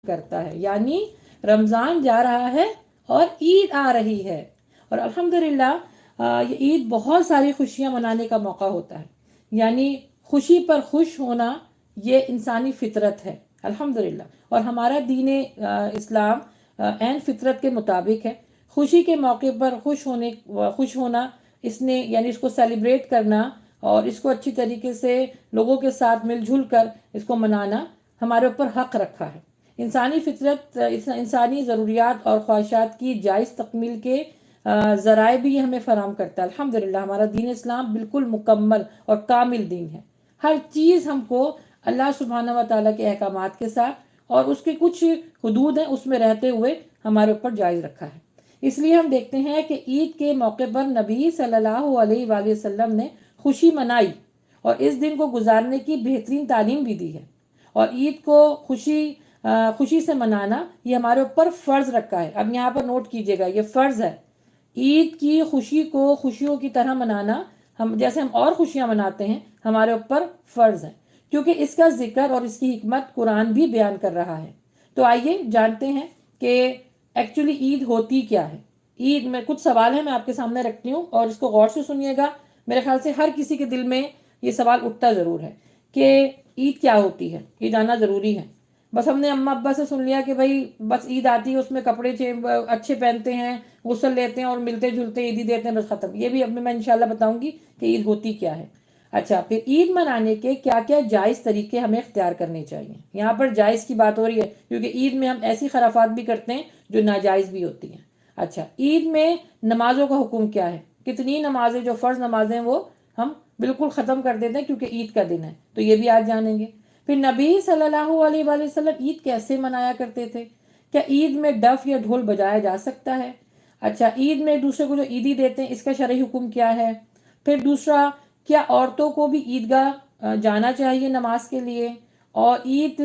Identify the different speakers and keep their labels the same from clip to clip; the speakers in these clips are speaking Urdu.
Speaker 1: کرتا ہے، یعنی رمضان جا رہا ہے اور عید آ رہی ہے، اور الحمدللہ یہ عید بہت ساری خوشیاں منانے کا موقع ہوتا ہے، یعنی خوشی پر خوش ہونا یہ انسانی فطرت ہے الحمدللہ، اور ہمارا دین اسلام عین فطرت کے مطابق ہے۔ خوشی کے موقع پر خوش ہونا، اس نے یعنی اس کو سیلیبریٹ کرنا اور اس کو اچھی طریقے سے لوگوں کے ساتھ مل جل کر اس کو منانا ہمارے اوپر حق رکھا ہے۔ انسانی فطرت انسانی ضروریات اور خواہشات کی جائز تکمیل کے ذرائع بھی ہمیں فراہم کرتا ہے الحمدللہ۔ ہمارا دین اسلام بالکل مکمل اور کامل دین ہے، ہر چیز ہم کو اللہ سبحانہ و تعالیٰ کے احکامات کے ساتھ اور اس کے کچھ حدود ہیں اس میں رہتے ہوئے ہمارے اوپر جائز رکھا ہے۔ اس لیے ہم دیکھتے ہیں کہ عید کے موقع پر نبی صلی اللہ علیہ وآلہ وسلم نے خوشی منائی اور اس دن کو گزارنے کی بہترین تعلیم بھی دی ہے، اور عید کو خوشی سے منانا یہ ہمارے اوپر فرض رکھا ہے۔ اب یہاں پر نوٹ کیجئے گا، یہ فرض ہے، عید کی خوشی کو خوشیوں کی طرح منانا جیسے ہم اور خوشیاں مناتے ہیں ہمارے اوپر فرض ہے، کیونکہ اس کا ذکر اور اس کی حکمت قرآن بھی بیان کر رہا ہے۔ تو آئیے جانتے ہیں کہ ایکچولی عید ہوتی کیا ہے۔ عید میں کچھ سوال ہیں، میں آپ کے سامنے رکھتی ہوں اور اس کو غور سے سنیے گا۔ میرے خیال سے ہر کسی کے دل میں یہ سوال اٹھتا ضرور ہے کہ عید کیا ہوتی ہے، یہ جاننا ضروری ہے۔ بس ہم نے اماں ابا سے سن لیا کہ بھائی بس عید آتی ہے، اس میں کپڑے اچھے پہنتے ہیں، غسل لیتے ہیں اور ملتے جلتے عیدی دیتے ہیں، بس ختم۔ یہ بھی اب میں انشاءاللہ بتاؤں گی کہ عید ہوتی کیا ہے۔ اچھا، پھر عید منانے کے کیا کیا جائز طریقے ہمیں اختیار کرنے چاہیے۔ یہاں پر جائز کی بات ہو رہی ہے کیونکہ عید میں ہم ایسی خرافات بھی کرتے ہیں جو ناجائز بھی ہوتی ہیں۔ اچھا، عید میں نمازوں کا حکم کیا ہے؟ کتنی نمازیں جو فرض نمازیں وہ ہم بالکل ختم کر دیتے ہیں کیونکہ عید کا دن ہے، تو یہ بھی آج جانیں گے۔ پھر نبی صلی اللہ علیہ وآلہ وسلم عید کیسے منایا کرتے تھے؟ کیا عید میں ڈف یا ڈھول بجایا جا سکتا ہے؟ اچھا، عید میں ایک دوسرے کو جو عیدی دیتے ہیں اس کا شرعی حکم کیا ہے؟ پھر دوسرا، کیا عورتوں کو بھی عیدگاہ جانا چاہیے نماز کے لیے؟ اور عید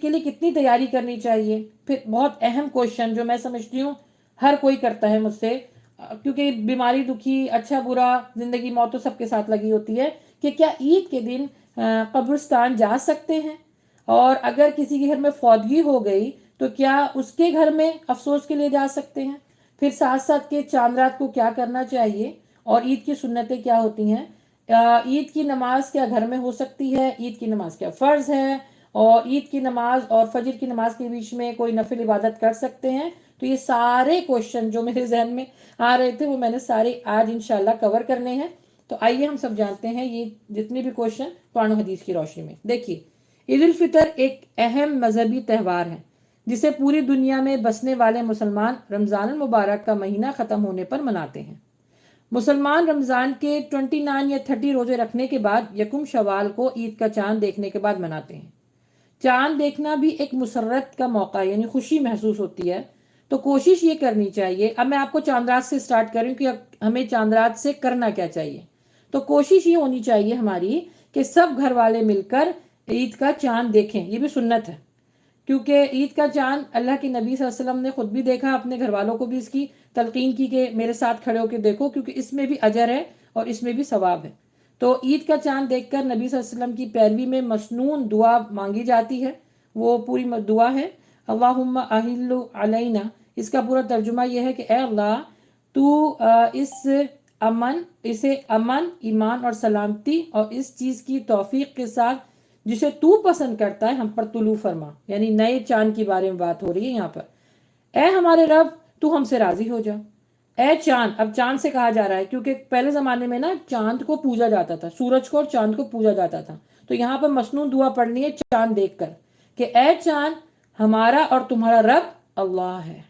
Speaker 1: کے لیے کتنی تیاری کرنی چاہیے؟ پھر بہت اہم کوشچن جو میں سمجھتی ہوں ہر کوئی کرتا ہے مجھ سے، کیونکہ بیماری دکھی اچھا برا زندگی موت تو سب کے ساتھ لگی ہوتی ہے، کہ کیا عید کے دن قبرستان جا سکتے ہیں؟ اور اگر کسی کے گھر میں فوتگی ہو گئی تو کیا اس کے گھر میں افسوس کے لیے جا سکتے ہیں؟ پھر ساتھ ساتھ کے چاند رات کو کیا کرنا چاہیے اور عید کی سنتیں کیا ہوتی ہیں؟ عید کی نماز کیا گھر میں ہو سکتی ہے؟ عید کی نماز کیا فرض ہے؟ اور عید کی نماز اور فجر کی نماز کے بیچ میں کوئی نفل عبادت کر سکتے ہیں؟ تو یہ سارے کوشچن جو میرے ذہن میں آ رہے تھے وہ میں نے سارے آج انشاءاللہ کور کرنے ہیں۔ تو آئیے ہم سب جانتے ہیں یہ جتنے بھی کوشچن قرآن و حدیث کی روشنی میں۔ دیکھیے، عید الفطر ایک اہم مذہبی تہوار ہے جسے پوری دنیا میں بسنے والے مسلمان رمضان المبارک کا مہینہ ختم ہونے پر مناتے ہیں۔ مسلمان رمضان کے 29 یا 30 روزے رکھنے کے بعد یکم شوال کو عید کا چاند دیکھنے کے بعد مناتے ہیں۔ چاند دیکھنا بھی ایک مسرت کا موقع یعنی خوشی محسوس ہوتی ہے، تو کوشش یہ کرنی چاہیے۔ اب میں آپ کو چاند رات سے سٹارٹ کروں کہ ہمیں چاند رات سے کرنا کیا چاہیے۔ تو کوشش یہ ہونی چاہیے ہماری کہ سب گھر والے مل کر عید کا چاند دیکھیں، یہ بھی سنت ہے، کیونکہ عید کا چاند اللہ کے نبی صلی اللہ علیہ وسلم نے خود بھی دیکھا، اپنے گھر والوں کو بھی اس کی تلقین کی کہ میرے ساتھ کھڑے ہو کے دیکھو، کیونکہ اس میں بھی اجر ہے اور اس میں بھی ثواب ہے۔ تو عید کا چاند دیکھ کر نبی صلی اللہ علیہ وسلم کی پیروی میں مسنون دعا مانگی جاتی ہے، وہ پوری دعا ہے اللہم احل علینا۔ اس کا پورا ترجمہ یہ ہے کہ اے اللہ تو اسے امن، ایمان اور سلامتی اور اس چیز کی توفیق کے ساتھ جسے تو پسند کرتا ہے ہم پر طلوع فرما، یعنی نئے چاند کے بارے میں بات ہو رہی ہے یہاں پر۔ اے ہمارے رب تو ہم سے راضی ہو جا۔ اے چاند، اب چاند سے کہا جا رہا ہے کیونکہ پہلے زمانے میں نا چاند کو پوجا جاتا تھا، سورج کو اور چاند کو پوجا جاتا تھا، تو یہاں پر مسنون دعا پڑھنی ہے چاند دیکھ کر کہ اے چاند ہمارا اور تمہارا رب اللہ ہے۔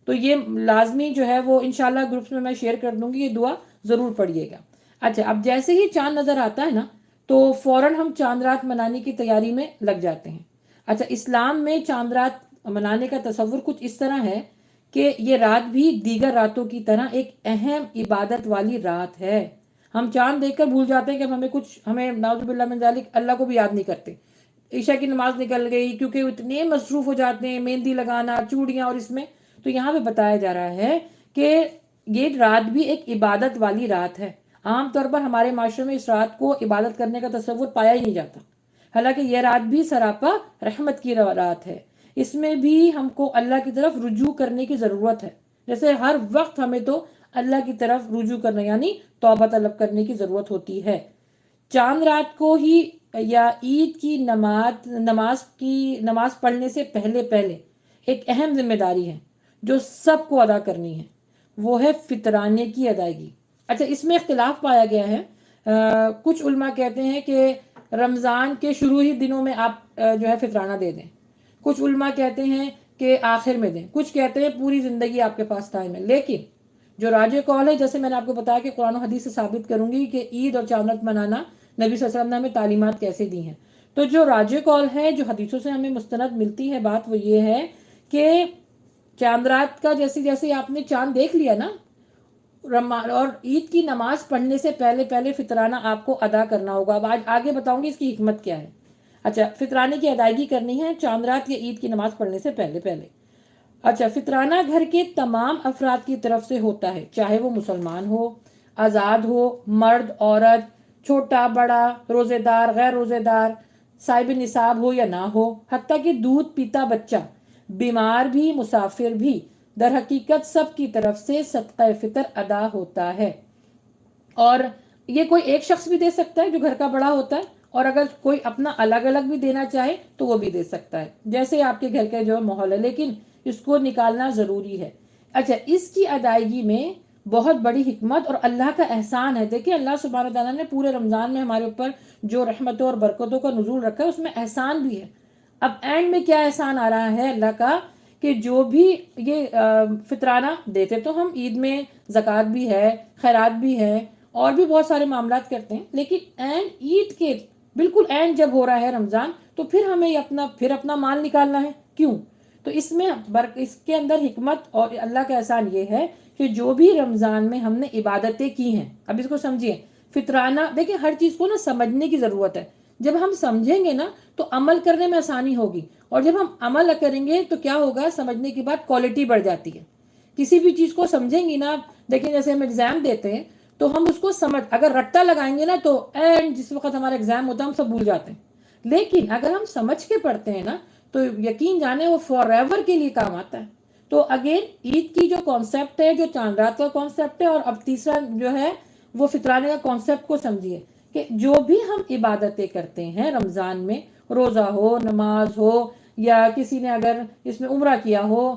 Speaker 1: تو یہ لازمی جو ہے وہ انشاءاللہ گروپس میں شیئر کر دوں گی، یہ دعا ضرور پڑھیے گا۔ اچھا، اب جیسے ہی چاند نظر آتا ہے نا تو فوراً ہم چاند رات منانے کی تیاری میں لگ جاتے ہیں۔ اچھا، اسلام میں چاند رات منانے کا تصور کچھ اس طرح ہے کہ یہ رات بھی دیگر راتوں کی طرح ایک اہم عبادت والی رات ہے۔ ہم چاند دیکھ کر بھول جاتے ہیں کہ ہمیں نعوذ باللہ من ذالک اللہ کو بھی یاد نہیں کرتے۔ عشاء کی نماز نکل گئی کیونکہ اتنے مصروف ہو جاتے ہیں، مہندی لگانا، چوڑیاں، اور اس میں تو یہاں پہ بتایا جا رہا ہے کہ یہ رات بھی ایک عبادت والی رات ہے۔ عام طور پر ہمارے معاشرے میں اس رات کو عبادت کرنے کا تصور پایا ہی نہیں جاتا، حالانکہ یہ رات بھی سراپا رحمت کی رات ہے۔ اس میں بھی ہم کو اللہ کی طرف رجوع کرنے کی ضرورت ہے. جیسے ہر وقت ہمیں تو اللہ کی طرف رجوع کرنا یعنی توبہ طلب کرنے کی ضرورت ہوتی ہے. چاند رات کو ہی یا عید کی نماز پڑھنے سے پہلے ایک اہم ذمہ داری ہے جو سب کو ادا کرنی ہے، وہ ہے فطرانے کی ادائیگی. اچھا، اس میں اختلاف پایا گیا ہے. کچھ علماء کہتے ہیں کہ رمضان کے شروع ہی دنوں میں آپ جو ہے فطرانہ دے دیں. کچھ علماء کہتے ہیں کہ آخر میں دیں. کچھ کہتے ہیں پوری زندگی آپ کے پاس ٹائم ہے. لیکن جو راجح قول ہے، جیسے میں نے آپ کو بتایا کہ قرآن و حدیث سے ثابت کروں گی کہ عید اور چاند رات منانا نبی صلی اللہ علیہ وسلم نے ہمیں تعلیمات کیسے دی ہیں. تو جو راجح قول ہے، جو حدیثوں سے ہمیں مستند ملتی ہے بات، وہ یہ ہے کہ چاند رات کا جیسے آپ نے چاند دیکھ لیا نا، اور عید کی نماز پڑھنے سے پہلے فطرانہ آپ کو ادا کرنا ہوگا. اب آگے بتاؤں گی اس کی حکمت کیا ہے. اچھا، فطرانے کی ادائیگی کرنی ہے چاند رات یا عید کی نماز پڑھنے سے پہلے. اچھا، فطرانہ گھر کے تمام افراد کی طرف سے ہوتا ہے، چاہے وہ مسلمان ہو، آزاد ہو، مرد، عورت، چھوٹا بڑا، روزے دار، غیر روزے دار، صاحب نصاب ہو یا نہ ہو، حتیٰ کہ دودھ پیتا بچہ، بیمار بھی، مسافر بھی. در حقیقت سب کی طرف سے صدقہ فطر ادا ہوتا ہے. اور یہ کوئی ایک شخص بھی دے سکتا ہے جو گھر کا بڑا ہوتا ہے، اور اگر کوئی اپنا الگ الگ بھی دینا چاہے تو وہ بھی دے سکتا ہے، جیسے آپ کے گھر کا جو ماحول ہے، لیکن اس کو نکالنا ضروری ہے. اچھا، اس کی ادائیگی میں بہت بڑی حکمت اور اللہ کا احسان ہے. دیکھیں، اللہ سبحانہ تعالیٰ نے پورے رمضان میں ہمارے اوپر جو رحمتوں اور برکتوں کا نزول رکھا ہے، اس میں احسان بھی ہے. اب اینڈ میں کیا احسان آ رہا ہے اللہ کا، کہ جو بھی یہ فطرانہ دیتے تو ہم عید میں زکوٰۃ بھی ہے، خیرات بھی ہے، اور بھی بہت سارے معاملات کرتے ہیں، لیکن اینڈ عید کے بالکل اینڈ جب ہو رہا ہے رمضان، تو پھر ہمیں اپنا مال نکالنا ہے. کیوں؟ تو اس میں اس کے اندر حکمت اور اللہ کا احسان یہ ہے کہ جو بھی رمضان میں ہم نے عبادتیں کی ہیں، اب اس کو سمجھیے. فطرانہ دیکھیں، ہر چیز کو نا سمجھنے کی ضرورت ہے. جب ہم سمجھیں گے نا تو عمل کرنے میں آسانی ہوگی، اور جب ہم عمل کریں گے تو کیا ہوگا، سمجھنے کے بعد کوالٹی بڑھ جاتی ہے. کسی بھی چیز کو سمجھیں گی نا، دیکھیں جیسے ہم ایگزام دیتے ہیں تو ہم اس کو اگر رٹا لگائیں گے نا تو اینڈ جس وقت ہمارا ایگزام ہوتا ہے ہم سب بھول جاتے ہیں. لیکن اگر ہم سمجھ کے پڑھتے ہیں نا تو یقین جانے وہ فار ایور کے لیے کام آتا ہے. تو اگین عید کی جو کانسیپٹ ہے، جو چاند رات کا کانسیپٹ ہے، اور اب تیسرا جو ہے وہ فطرانے کا کانسیپٹ کو سمجھیے کہ جو بھی ہم عبادتیں کرتے ہیں رمضان میں، روزہ ہو، نماز ہو، یا کسی نے اگر اس میں عمرہ کیا ہو،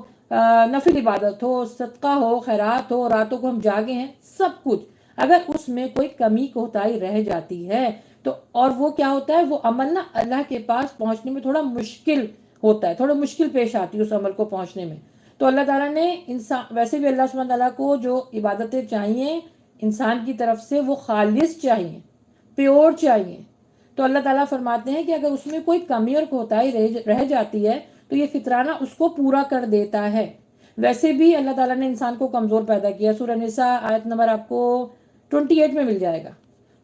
Speaker 1: نفل عبادت ہو، صدقہ ہو، خیرات ہو، راتوں کو ہم جاگے ہیں، سب کچھ اگر اس میں کوئی کمی کوتاہی رہ جاتی ہے تو، اور وہ کیا ہوتا ہے، وہ عمل نا اللہ کے پاس پہنچنے میں تھوڑا مشکل ہوتا ہے، تھوڑا مشکل پیش آتی ہے اس عمل کو پہنچنے میں. تو اللہ تعالیٰ نے انسان، ویسے بھی اللہ سبحانہ تعالیٰ کو جو عبادتیں چاہیے انسان کی طرف سے وہ خالص چاہیے، پیور چاہیے. تو اللہ تعالیٰ فرماتے ہیں کہ اگر اس میں کوئی کمی اور کوتاہی رہ جاتی ہے تو یہ فطرانہ اس کو پورا کر دیتا ہے. ویسے بھی اللہ تعالیٰ نے انسان کو کمزور پیدا کیا. سورہ نساء آیت نمبر آپ کو 28 میں مل جائے گا.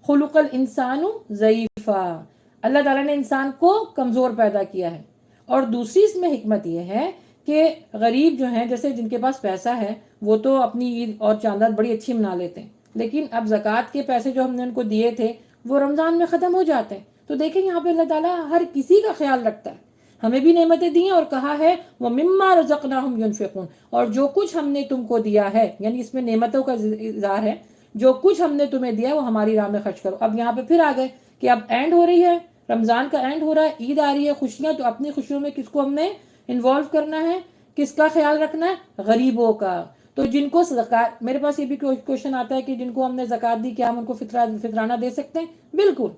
Speaker 1: خلق الانسان ضعیفا، اللہ تعالیٰ نے انسان کو کمزور پیدا کیا ہے. اور دوسری اس میں حکمت یہ ہے کہ غریب جو ہیں، جیسے جن کے پاس پیسہ ہے وہ تو اپنی عید اور چاندرات بڑی اچھی منا لیتے ہیں، لیکن اب زکوٰۃ کے پیسے جو ہم نے ان کو دیے تھے وہ رمضان میں ختم ہو جاتے ہیں. تو دیکھیں یہاں پہ اللہ تعالیٰ ہر کسی کا خیال رکھتا ہے. ہمیں بھی نعمتیں دی ہیں اور کہا ہے وَمِمَّا رَزَقْنَاهُمْ يُنْفِقُونَ، اور جو کچھ ہم نے تم کو دیا ہے، یعنی اس میں نعمتوں کا اظہار ہے، جو کچھ ہم نے تمہیں دیا وہ ہماری راہ میں خرچ کرو. اب یہاں پہ پھر آ گئے کہ اب اینڈ ہو رہی ہے، رمضان کا اینڈ ہو رہا ہے، عید آ رہی ہے، خوشیاں، تو اپنی خوشیوں میں کس کو ہم نے انوالو کرنا ہے، کس کا خیال رکھنا ہے، غریبوں کا. تو جن کو زکوٰۃ، میرے پاس یہ بھی کوشچن آتا ہے کہ جن کو ہم نے زکوٰۃ دی کیا ہم ان کو فطرانہ دے سکتے ہیں؟ بالکل،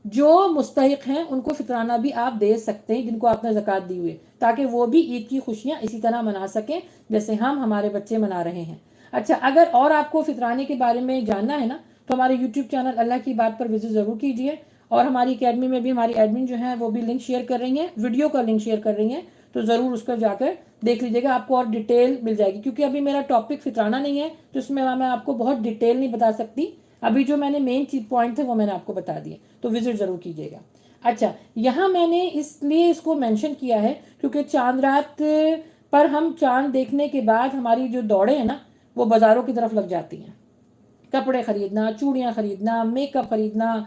Speaker 1: جو مستحق ہیں ان کو فطرانہ بھی آپ دے سکتے ہیں جن کو آپ نے زکوٰۃ دی ہوئی، تاکہ وہ بھی عید کی خوشیاں اسی طرح منا سکیں جیسے ہمارے بچے منا رہے ہیں. اچھا، اگر اور آپ کو فطرانے کے بارے میں جاننا ہے نا تو ہمارے یوٹیوب چینل اللہ کی بات پر وزٹ ضرور کیجیے، اور ہماری اکیڈمی میں بھی ہماری ایڈمن جو ہیں وہ بھی لنک شیئر کر رہی ہیں، ویڈیو کا لنک شیئر کر رہی ہیں، تو ضرور اس پر جا کر دیکھ لیجیے گا، آپ کو اور ڈیٹیل مل جائے گی. کیونکہ ابھی میرا ٹاپک فطرانہ نہیں ہے تو اس میں آپ کو بہت ڈیٹیل نہیں بتا سکتی. ابھی جو میں نے مین پوائنٹ تھے وہ میں نے آپ کو بتا دیے، تو وزٹ ضرور کیجیے گا. اچھا، یہاں میں نے اس لیے اس کو مینشن کیا ہے کیونکہ چاند رات پر ہم چاند دیکھنے کے بعد ہماری جو دوڑیں ہیں نا وہ بازاروں کی طرف لگ جاتی ہیں. کپڑے خریدنا، چوڑیاں خریدنا، میک اپ خریدنا،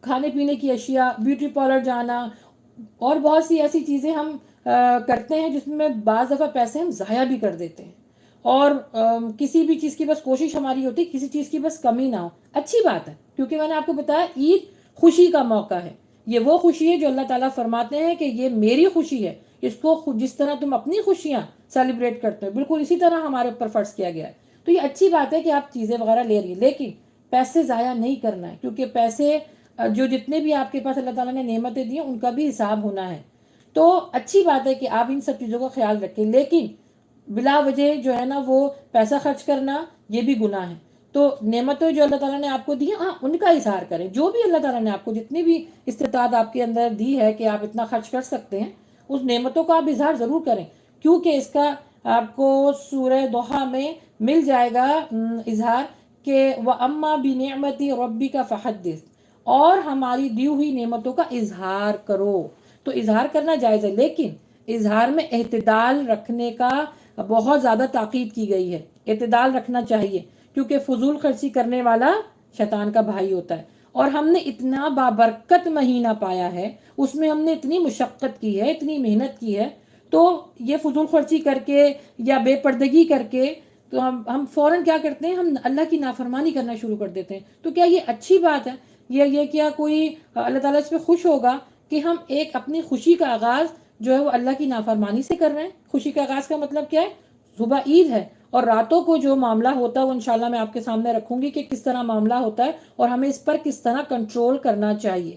Speaker 1: کھانے پینے کی اشیاء، بیوٹی پارلر جانا، اور بہت سی ایسی چیزیں ہم کرتے ہیں جس میں بعض دفعہ پیسے ہم ضائع بھی کر دیتے ہیں، اور کسی بھی چیز کی بس کوشش ہماری ہوتی ہے کسی چیز کی بس کمی نہ ہو. اچھی بات ہے، کیونکہ میں نے آپ کو بتایا عید خوشی کا موقع ہے. یہ وہ خوشی ہے جو اللہ تعالیٰ فرماتے ہیں کہ یہ میری خوشی ہے، اس کو جس طرح تم اپنی خوشیاں سیلیبریٹ کرتے ہو بالکل اسی طرح ہمارے اوپر فرض کیا گیا ہے. تو یہ اچھی بات ہے کہ آپ چیزیں وغیرہ لے رہی ہیں، لیکن پیسے ضائع نہیں کرنا ہے، کیونکہ پیسے جو جتنے بھی آپ کے پاس اللہ تعالیٰ نے نعمتیں دی ہیں ان کا بھی حساب ہونا ہے. تو اچھی بات ہے کہ آپ ان سب چیزوں کا خیال رکھیں، لیکن بلا وجہ جو ہے نا وہ پیسہ خرچ کرنا یہ بھی گناہ ہے. تو نعمتیں جو اللہ تعالیٰ نے آپ کو دی ہیں ان کا اظہار کریں. جو بھی اللہ تعالیٰ نے آپ کو جتنی بھی استطاعت آپ کے اندر دی ہے کہ آپ اتنا خرچ کر سکتے ہیں، اس نعمتوں کا آپ اظہار ضرور کریں، کیونکہ اس کا آپ کو سورہ دوحہ میں مل جائے گا اظہار کہ وَأَمَّا بِنِعْمَتِ رَبِّكَ فَحَدِّثْ، اور ہماری دی ہوئی نعمتوں کا اظہار کرو. تو اظہار کرنا جائز ہے، لیکن اظہار میں اعتدال رکھنے کا بہت زیادہ تاکید کی گئی ہے. اعتدال رکھنا چاہیے، کیونکہ فضول خرچی کرنے والا شیطان کا بھائی ہوتا ہے. اور ہم نے اتنا بابرکت مہینہ پایا ہے، اس میں ہم نے اتنی مشقت کی ہے، اتنی محنت کی ہے، تو یہ فضول خرچی کر کے یا بے پردگی کر کے تو ہم فوراً کیا کرتے ہیں، ہم اللہ کی نافرمانی کرنا شروع کر دیتے ہیں. تو کیا یہ اچھی بات ہے؟ یہ کیا کوئی اللہ تعالیٰ اس پہ خوش ہوگا کہ ہم ایک اپنی خوشی کا آغاز جو ہے وہ اللہ کی نافرمانی سے کر رہے ہیں؟ خوشی کا آغاز کا مطلب کیا ہے؟ صبح عید ہے اور راتوں کو جو معاملہ ہوتا ہے وہ انشاءاللہ میں آپ کے سامنے رکھوں گی کہ کس طرح معاملہ ہوتا ہے اور ہمیں اس پر کس طرح کنٹرول کرنا چاہیے.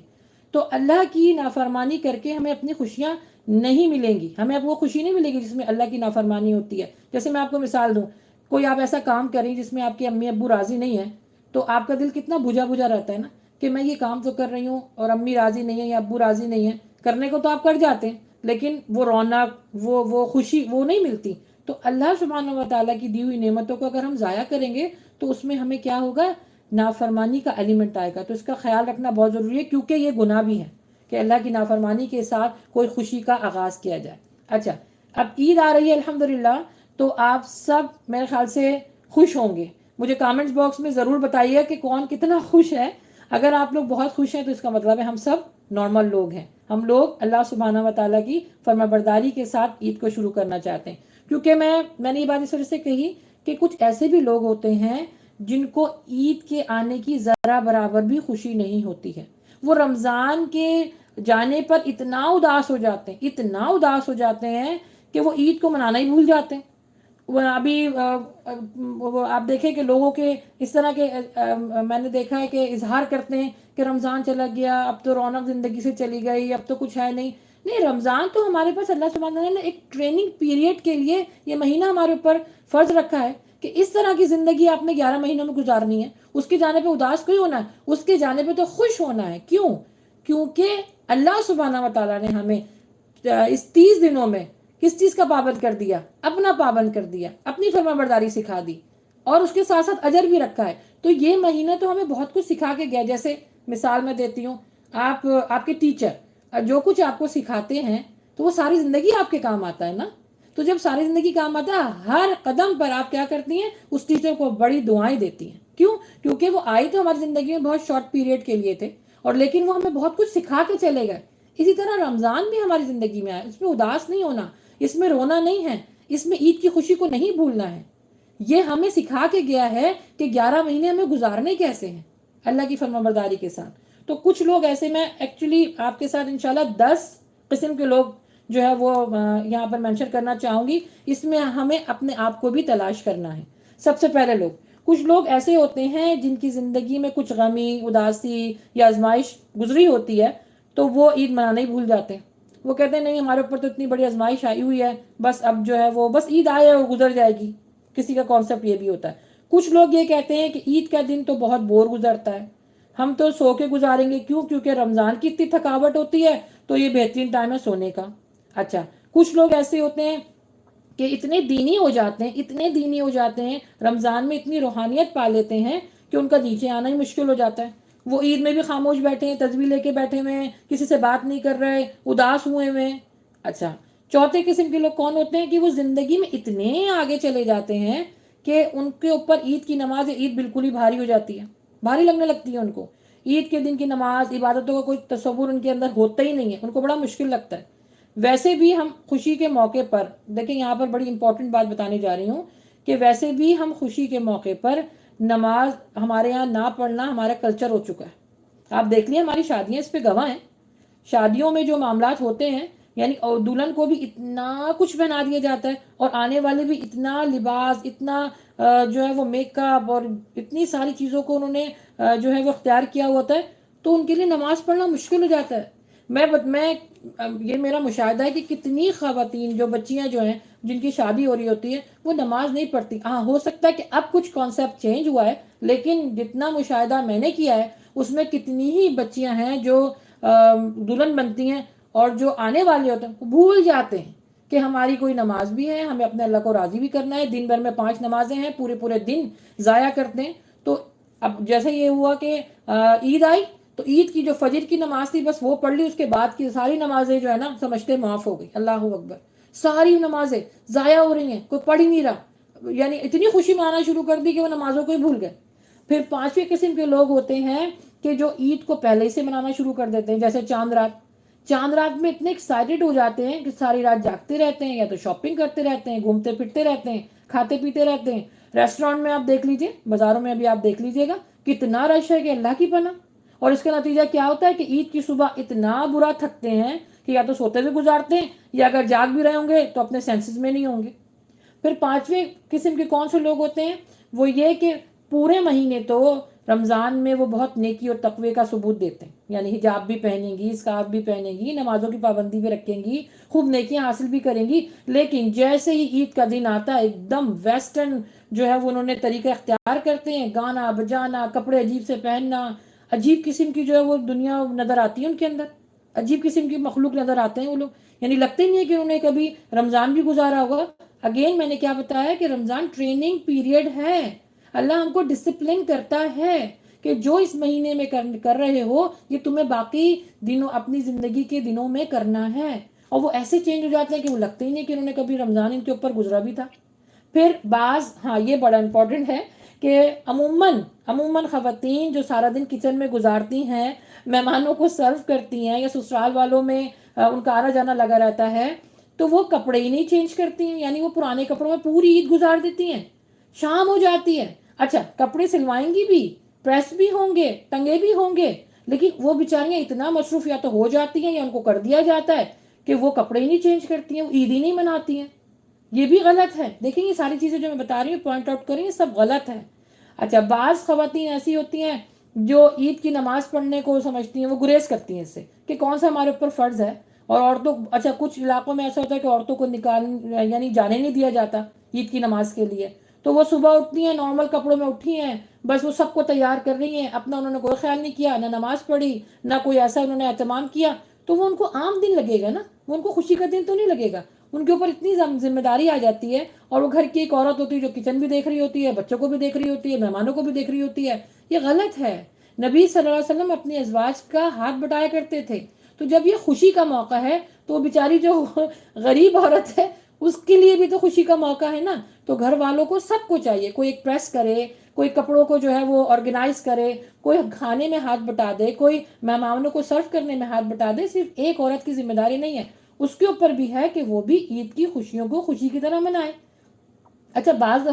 Speaker 1: تو اللہ کی نافرمانی کر کے ہمیں اپنی خوشیاں نہیں ملیں گی، ہمیں اب وہ خوشی نہیں ملے گی جس میں اللہ کی نافرمانی ہوتی ہے. جیسے میں آپ کو مثال دوں، کوئی آپ ایسا کام کریں جس میں آپ کے امی ابو راضی نہیں ہیں، تو آپ کا دل کتنا بجھا بجھا رہتا ہے نا کہ میں یہ کام تو کر رہی ہوں اور امی راضی نہیں ہیں یا ابو راضی نہیں ہیں. کرنے کو تو آپ کر جاتے ہیں، لیکن وہ رونق وہ خوشی وہ نہیں ملتی. تو اللہ سبحانہ و تعالیٰ کی دی ہوئی نعمتوں کو اگر ہم ضائع کریں گے تو اس میں ہمیں کیا ہوگا؟ نافرمانی کا ایلیمنٹ آئے گا. تو اس کا خیال رکھنا بہت ضروری ہے، کیونکہ یہ گناہ بھی ہے کہ اللہ کی نافرمانی کے ساتھ کوئی خوشی کا آغاز کیا جائے. اچھا، اب عید آ رہی ہے الحمدللہ، تو آپ سب میرے خیال سے خوش ہوں گے. مجھے کامنٹس باکس میں ضرور بتائیے کہ کون کتنا خوش ہے. اگر آپ لوگ بہت خوش ہیں تو اس کا مطلب ہے ہم سب نارمل لوگ ہیں، ہم لوگ اللہ سبحانہ و تعالیٰ کی فرما برداری کے ساتھ عید کو شروع کرنا چاہتے ہیں. کیونکہ میں نے یہ بات اس وجہ سے کہی کہ کچھ ایسے بھی لوگ ہوتے ہیں جن کو عید کے آنے کی ذرا برابر بھی خوشی نہیں ہوتی ہے. وہ رمضان کے جانے پر اتنا اداس ہو جاتے ہیں، اتنا اداس ہو جاتے ہیں کہ وہ عید کو منانا ہی بھول جاتے ہیں. ابھی آپ دیکھیں کہ لوگوں کے اس طرح کے میں نے دیکھا ہے کہ اظہار کرتے ہیں کہ رمضان چلا گیا، اب تو رونق زندگی سے چلی گئی، اب تو کچھ ہے نہیں. نہیں، رمضان تو ہمارے پاس اللہ سبحانہ وتعالیٰ نے ایک ٹریننگ پیریڈ کے لیے یہ مہینہ ہمارے اوپر فرض رکھا ہے کہ اس طرح کی زندگی آپ نے 11 مہینوں میں گزارنی ہے. اس کے جانے پہ اداس کوئی ہونا ہے، اس کے جانے پہ تو خوش ہونا ہے. کیوں؟ کیونکہ اللہ سبحانہ و تعالیٰ نے ہمیں اس 30 دنوں میں کس چیز کا پابند کر دیا؟ اپنا پابند کر دیا، اپنی فرما برداری سکھا دی، اور اس کے ساتھ ساتھ اجر بھی رکھا ہے. تو یہ مہینہ تو ہمیں بہت کچھ سکھا کے گیا. جیسے مثال میں دیتی ہوں، آپ کے ٹیچر جو کچھ آپ کو سکھاتے ہیں تو وہ ساری زندگی آپ کے کام آتا ہے نا. تو جب ساری زندگی کام آتا ہے، ہر قدم پر آپ کیا کرتی ہیں؟ اس ٹیچر کو بڑی دعائیں دیتی ہیں. کیوں؟ کیونکہ وہ آئی تو ہماری زندگی میں بہت شارٹ پیریڈ کے لیے تھے، اور لیکن وہ ہمیں بہت کچھ سکھا کے چلے گئے. اسی طرح رمضان بھی ہماری زندگی میں آیا، اس میں اداس نہیں ہونا، اس میں رونا نہیں ہے، اس میں عید کی خوشی کو نہیں بھولنا ہے. یہ ہمیں سکھا کے گیا ہے کہ 11 مہینے ہمیں گزارنے کیسے ہیں اللہ کی فرما برداری کے ساتھ. تو کچھ لوگ ایسے، میں ایکچولی آپ کے ساتھ انشاءاللہ 10 قسم کے لوگ جو ہے وہ یہاں پر مینشن کرنا چاہوں گی. اس میں ہمیں اپنے آپ کو بھی تلاش کرنا ہے. سب سے پہلے کچھ لوگ ایسے ہوتے ہیں جن کی زندگی میں کچھ غمی، اداسی یا آزمائش گزری ہوتی ہے، تو وہ عید منانا ہی بھول جاتے ہیں. وہ کہتے ہیں نہیں، ہمارے اوپر تو اتنی بڑی آزمائش آئی ہوئی ہے، بس اب جو ہے وہ بس عید آئے اور گزر جائے گی. کسی کا کانسیپٹ یہ بھی ہوتا ہے. کچھ لوگ یہ کہتے ہیں کہ عید کا دن تو بہت بور گزرتا ہے، ہم تو سو کے گزاریں گے. کیوں؟ کیونکہ رمضان کی اتنی تھکاوٹ ہوتی ہے تو یہ بہترین ٹائم ہے سونے کا. اچھا، کچھ لوگ ایسے ہوتے ہیں کہ اتنے دینی ہو جاتے ہیں رمضان میں، اتنی روحانیت پا لیتے ہیں کہ ان کا نیچے آنا ہی مشکل ہو جاتا ہے. وہ عید میں بھی خاموش بیٹھے ہیں، تسبیح لے کے بیٹھے ہوئے ہیں، کسی سے بات نہیں کر رہے، اداس ہوئے ہوئے. اچھا، چوتھے قسم کے لوگ کون ہوتے ہیں کہ وہ زندگی میں اتنے آگے چلے جاتے ہیں کہ ان کے اوپر عید کی نماز عید بالکل ہی بھاری ہو جاتی ہے، بھاری لگنے لگتی ہے ان کو. عید کے دن کی نماز، عبادتوں کا کوئی تصور ان کے اندر ہوتا ہی نہیں ہے، ان کو بڑا مشکل لگتا ہے. ویسے بھی ہم خوشی کے موقع پر دیکھیں، یہاں پر بڑی امپورٹنٹ بات بتانے جا رہی ہوں کہ ویسے بھی ہم خوشی کے موقع پر نماز ہمارے یہاں نہ پڑھنا ہمارا کلچر ہو چکا ہے. آپ دیکھ لیے ہماری شادیاں اس پہ گواہ ہیں. شادیوں میں جو معاملات ہوتے ہیں، یعنی اور دلہن کو بھی اتنا کچھ بنا دیا جاتا ہے، اور آنے والے بھی اتنا لباس، اتنا جو ہے وہ میک اپ، اور اتنی ساری چیزوں کو انہوں نے جو ہے وہ اختیار کیا ہوتا ہے، تو ان کے لیے نماز پڑھنا مشکل ہو جاتا ہے. میں یہ میرا مشاہدہ ہے کہ کتنی خواتین جو بچیاں جو ہیں جن کی شادی ہو رہی ہوتی ہے وہ نماز نہیں پڑھتی. ہاں، ہو سکتا ہے کہ اب کچھ کانسیپٹ چینج ہوا ہے، لیکن جتنا مشاہدہ میں نے کیا ہے اس میں کتنی ہی بچیاں ہیں جو دلہن بنتی ہیں اور جو آنے والے ہوتے ہیں وہ بھول جاتے ہیں کہ ہماری کوئی نماز بھی ہے، ہمیں اپنے اللہ کو راضی بھی کرنا ہے. دن بھر میں 5 نمازیں ہیں، پورے پورے دن ضائع کرتے ہیں. تو اب جیسے یہ ہوا کہ عید آئی تو عید کی جو فجر کی نماز تھی بس وہ پڑھ لی، اس کے بعد کی ساری نمازیں جو ہے نا سمجھتے معاف ہو گئی. اللہ اکبر، ساری نمازیں ضائع ہو رہی ہیں، کوئی پڑھ ہی نہیں رہا. یعنی اتنی خوشی منانا شروع کر دی کہ وہ نمازوں کو ہی بھول گئے. پھر 5ویں قسم کے لوگ ہوتے ہیں کہ جو عید کو پہلے سے منانا شروع کر دیتے ہیں، جیسے چاند رات. چاند رات میں اتنے ایکسائٹڈ ہو جاتے ہیں کہ ساری رات جاگتے رہتے ہیں، یا تو شاپنگ کرتے رہتے ہیں، گھومتے پھرتے رہتے ہیں، کھاتے پیتے رہتے ہیں. ریسٹورینٹ میں آپ دیکھ لیجئے، بازاروں میں بھی آپ دیکھ لیجئے گا کتنا رش ہے کہ اللہ کی پناہ. اور اس کا نتیجہ کیا ہوتا ہے کہ عید کی صبح اتنا برا تھکتے ہیں کہ یا تو سوتے ہوئے گزارتے ہیں، یا اگر جاگ بھی رہے ہوں گے تو اپنے سینسز میں نہیں ہوں گے. پھر 5ویں قسم کے کون سے لوگ ہوتے ہیں؟ وہ یہ کہ پورے مہینے تو رمضان میں وہ بہت نیکی اور تقوی کا ثبوت دیتے ہیں، یعنی حجاب بھی پہنیں گی، اسکارف بھی پہنیں گی، نمازوں کی پابندی بھی رکھیں گی، خوب نیکیاں حاصل بھی کریں گی. لیکن جیسے ہی عید کا دن آتا ہے ایک دم ویسٹرن جو ہے وہ انہوں نے طریقہ اختیار کرتے ہیں، گانا بجانا، کپڑے عجیب سے پہننا، عجیب قسم کی جو ہے وہ دنیا نظر آتی ہے ان کے اندر، عجیب قسم کی مخلوق نظر آتے ہیں وہ لوگ. یعنی لگتے نہیں ہے کہ انہوں نے کبھی رمضان بھی گزارا ہوگا. اگین میں نے کیا بتایا کہ رمضان ٹریننگ پیریڈ ہے. اللہ ہم کو ڈسپلن کرتا ہے کہ جو اس مہینے میں کر رہے ہو یہ تمہیں باقی دنوں اپنی زندگی کے دنوں میں کرنا ہے. اور وہ ایسے چینج ہو جاتے ہیں کہ وہ لگتے ہی نہیں کہ انہوں نے کبھی رمضان ان کے اوپر گزرا بھی تھا. پھر بعض، ہاں یہ بڑا امپورٹنٹ ہے کہ عموماً خواتین جو سارا دن کچن میں گزارتی ہیں، مہمانوں کو سرو کرتی ہیں، یا سسرال والوں میں ان کا آنا جانا لگا رہتا ہے، تو وہ کپڑے ہی نہیں چینج کرتی ہیں. یعنی وہ پرانے کپڑوں میں پوری عید گزار دیتی ہیں. شام ہو جاتی ہے، اچھا کپڑے سلوائیں گی بھی، پریس بھی ہوں گے، ٹنگے بھی ہوں گے، لیکن وہ بیچاریاں اتنا مصروف یا تو ہو جاتی ہیں یا ان کو کر دیا جاتا ہے کہ وہ کپڑے ہی نہیں چینج کرتی ہیں، وہ عید ہی نہیں مناتی ہیں. یہ بھی غلط ہے. دیکھیں یہ ساری چیزیں جو میں بتا رہی ہوں پوائنٹ آؤٹ کریں، یہ سب غلط ہے. اچھا بعض خواتین ایسی ہوتی ہیں جو عید کی نماز پڑھنے کو سمجھتی ہیں، وہ گریز کرتی ہیں اس سے کہ کون سا ہمارے اوپر فرض ہے. اور عورتوں، اچھا کچھ علاقوں میں ایسا ہوتا ہے کہ عورتوں کو یعنی جانے نہیں دیا جاتا عید کی نماز کے لیے. تو وہ صبح اٹھتی ہیں، نارمل کپڑوں میں اٹھی ہیں، بس وہ سب کو تیار کر رہی ہیں، اپنا انہوں نے کوئی خیال نہیں کیا، نہ نماز پڑھی، نہ کوئی ایسا انہوں نے اہتمام کیا. تو وہ ان کو عام دن لگے گا نا، وہ ان کو خوشی کا دن تو نہیں لگے گا. ان کے اوپر اتنی ذمہ داری آ جاتی ہے، اور وہ گھر کی ایک عورت ہوتی ہے جو کچن بھی دیکھ رہی ہوتی ہے، بچوں کو بھی دیکھ رہی ہوتی ہے، مہمانوں کو بھی دیکھ رہی ہوتی ہے. یہ غلط ہے. نبی صلی اللہ علیہ وسلم اپنی ازواج کا ہاتھ بٹایا کرتے تھے. تو جب یہ خوشی کا موقع ہے تو بیچاری جو غریب عورت ہے اس کے لیے بھی تو خوشی کا موقع ہے نا. تو گھر والوں کو سب کو چاہیے، کوئی ایک پریس کرے، کوئی کپڑوں کو جو ہے وہ آرگنائز کرے، کوئی کھانے میں ہاتھ بٹا دے، کوئی مہمانوں کو سرو کرنے میں ہاتھ بٹا دے. صرف ایک عورت کی ذمہ داری نہیں ہے، اس کے اوپر بھی ہے کہ وہ بھی عید کی خوشیوں کو خوشی کی طرح منائے. اچھا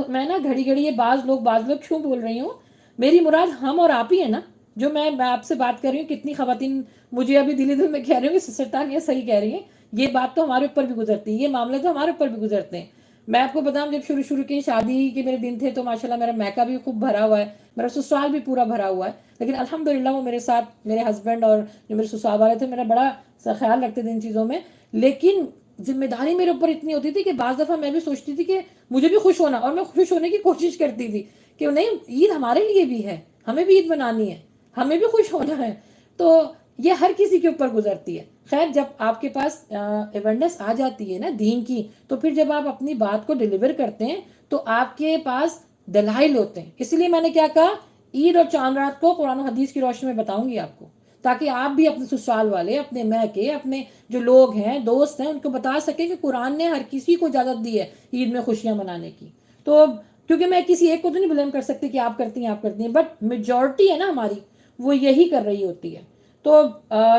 Speaker 1: میں نا گھڑی یہ بعض لوگ کیوں بول رہی ہوں، میری مراد ہم اور آپ ہی ہے نا. جو میں آپ سے بات کر رہی ہوں، کتنی خواتین مجھے ابھی دل میں کہہ رہی ہوں کہ سسرتان یہ صحیح کہہ رہی ہیں. یہ بات تو ہمارے اوپر بھی گزرتی ہے، یہ معاملے تو ہمارے اوپر بھی گزرتے ہیں. میں آپ کو بتاؤں جب شروع کی شادی کے میرے دن تھے تو ماشاءاللہ میرا میکا بھی خوب بھرا ہوا ہے، میرا سسرال بھی پورا بھرا ہوا ہے. لیکن الحمدللہ وہ میرے ساتھ، میرے ہسبینڈ اور جو میرے سسرال والے تھے، میرا بڑا خیال رکھتے تھے ان چیزوں میں. لیکن ذمہ داری میرے اوپر اتنی ہوتی تھی کہ بعض دفعہ میں بھی سوچتی تھی کہ مجھے بھی خوش ہونا، اور میں خوش ہونے کی کوشش کرتی تھی کہ نہیں عید ہمارے لیے بھی ہے، ہمیں بھی عید منانی ہے، ہمیں بھی خوش ہونا ہے. تو یہ ہر کسی کے اوپر گزرتی ہے. خیر جب آپ کے پاس اویئرنیس آ جاتی ہے نا دین کی، تو پھر جب آپ اپنی بات کو ڈیلیور کرتے ہیں تو آپ کے پاس دلائل ہوتے ہیں. اس لیے میں نے کیا کہا، عید اور چاند رات کو قرآن و حدیث کی روشنی میں بتاؤں گی آپ کو، تاکہ آپ بھی اپنے سسرال والے، اپنے میکے، اپنے جو لوگ ہیں، دوست ہیں، ان کو بتا سکیں کہ قرآن نے ہر کسی کو اجازت دی ہے عید میں خوشیاں منانے کی. تو کیونکہ میں کسی ایک کو تو نہیں بلیم کر سکتی کہ آپ کرتی ہیں، بٹ میجورٹی ہے نا ہماری، وہ یہی کر رہی ہوتی ہے. تو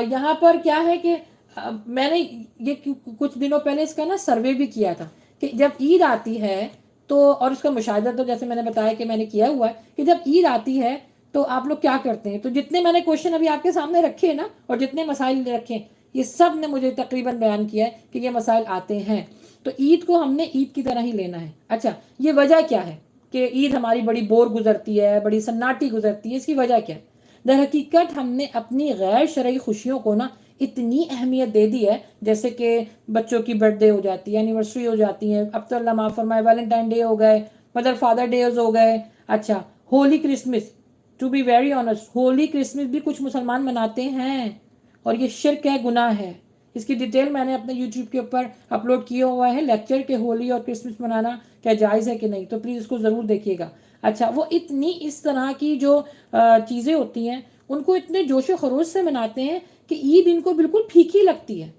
Speaker 1: یہاں پر کیا ہے کہ میں نے یہ کچھ دنوں پہلے اس کا نا سروے بھی کیا تھا کہ جب عید آتی ہے تو، اور اس کا مشاہدہ تو جیسے میں نے بتایا کہ میں نے کیا ہوا ہے کہ جب عید آتی ہے تو آپ لوگ کیا کرتے ہیں. تو جتنے میں نے کوشچن ابھی آپ کے سامنے رکھے ہیں نا، اور جتنے مسائل رکھے ہیں، یہ سب نے مجھے تقریباً بیان کیا ہے کہ یہ مسائل آتے ہیں. تو عید کو ہم نے عید کی طرح ہی لینا ہے. اچھا، یہ وجہ کیا ہے کہ عید ہماری بڑی بور گزرتی ہے، بڑی سناٹی گزرتی ہے؟ اس کی وجہ کیا ہے؟ در حقیقت ہم نے اپنی غیر شرعی خوشیوں کو نا اتنی اہمیت دے دی ہے، جیسے کہ بچوں کی برتھ ڈے ہو جاتی ہے، اینیورسری ہو جاتی ہے، اب تو اللہ معاف فرمائے ویلنٹائن ڈے ہو گئے، مدر فادر ڈیز ہو گئے. اچھا، Holi Christmas, to be very honest Holi Christmas بھی کچھ مسلمان مناتے ہیں، اور یہ شرک ہے، گناہ ہے. اس کی ڈیٹیل میں نے اپنے یوٹیوب کے اوپر اپلوڈ کیا ہوا ہے، لیکچر کہ ہولی اور کرسمس منانا کیا جائز ہے کہ نہیں، تو پلیز اس کو ضرور دیکھیے گا. اچھا، وہ اتنی اس طرح کی جو چیزیں ہوتی ہیں ان کو اتنے جوش و خروش سے مناتے ہیں کہ عید ان کو بالکل پھیکی لگتی ہے.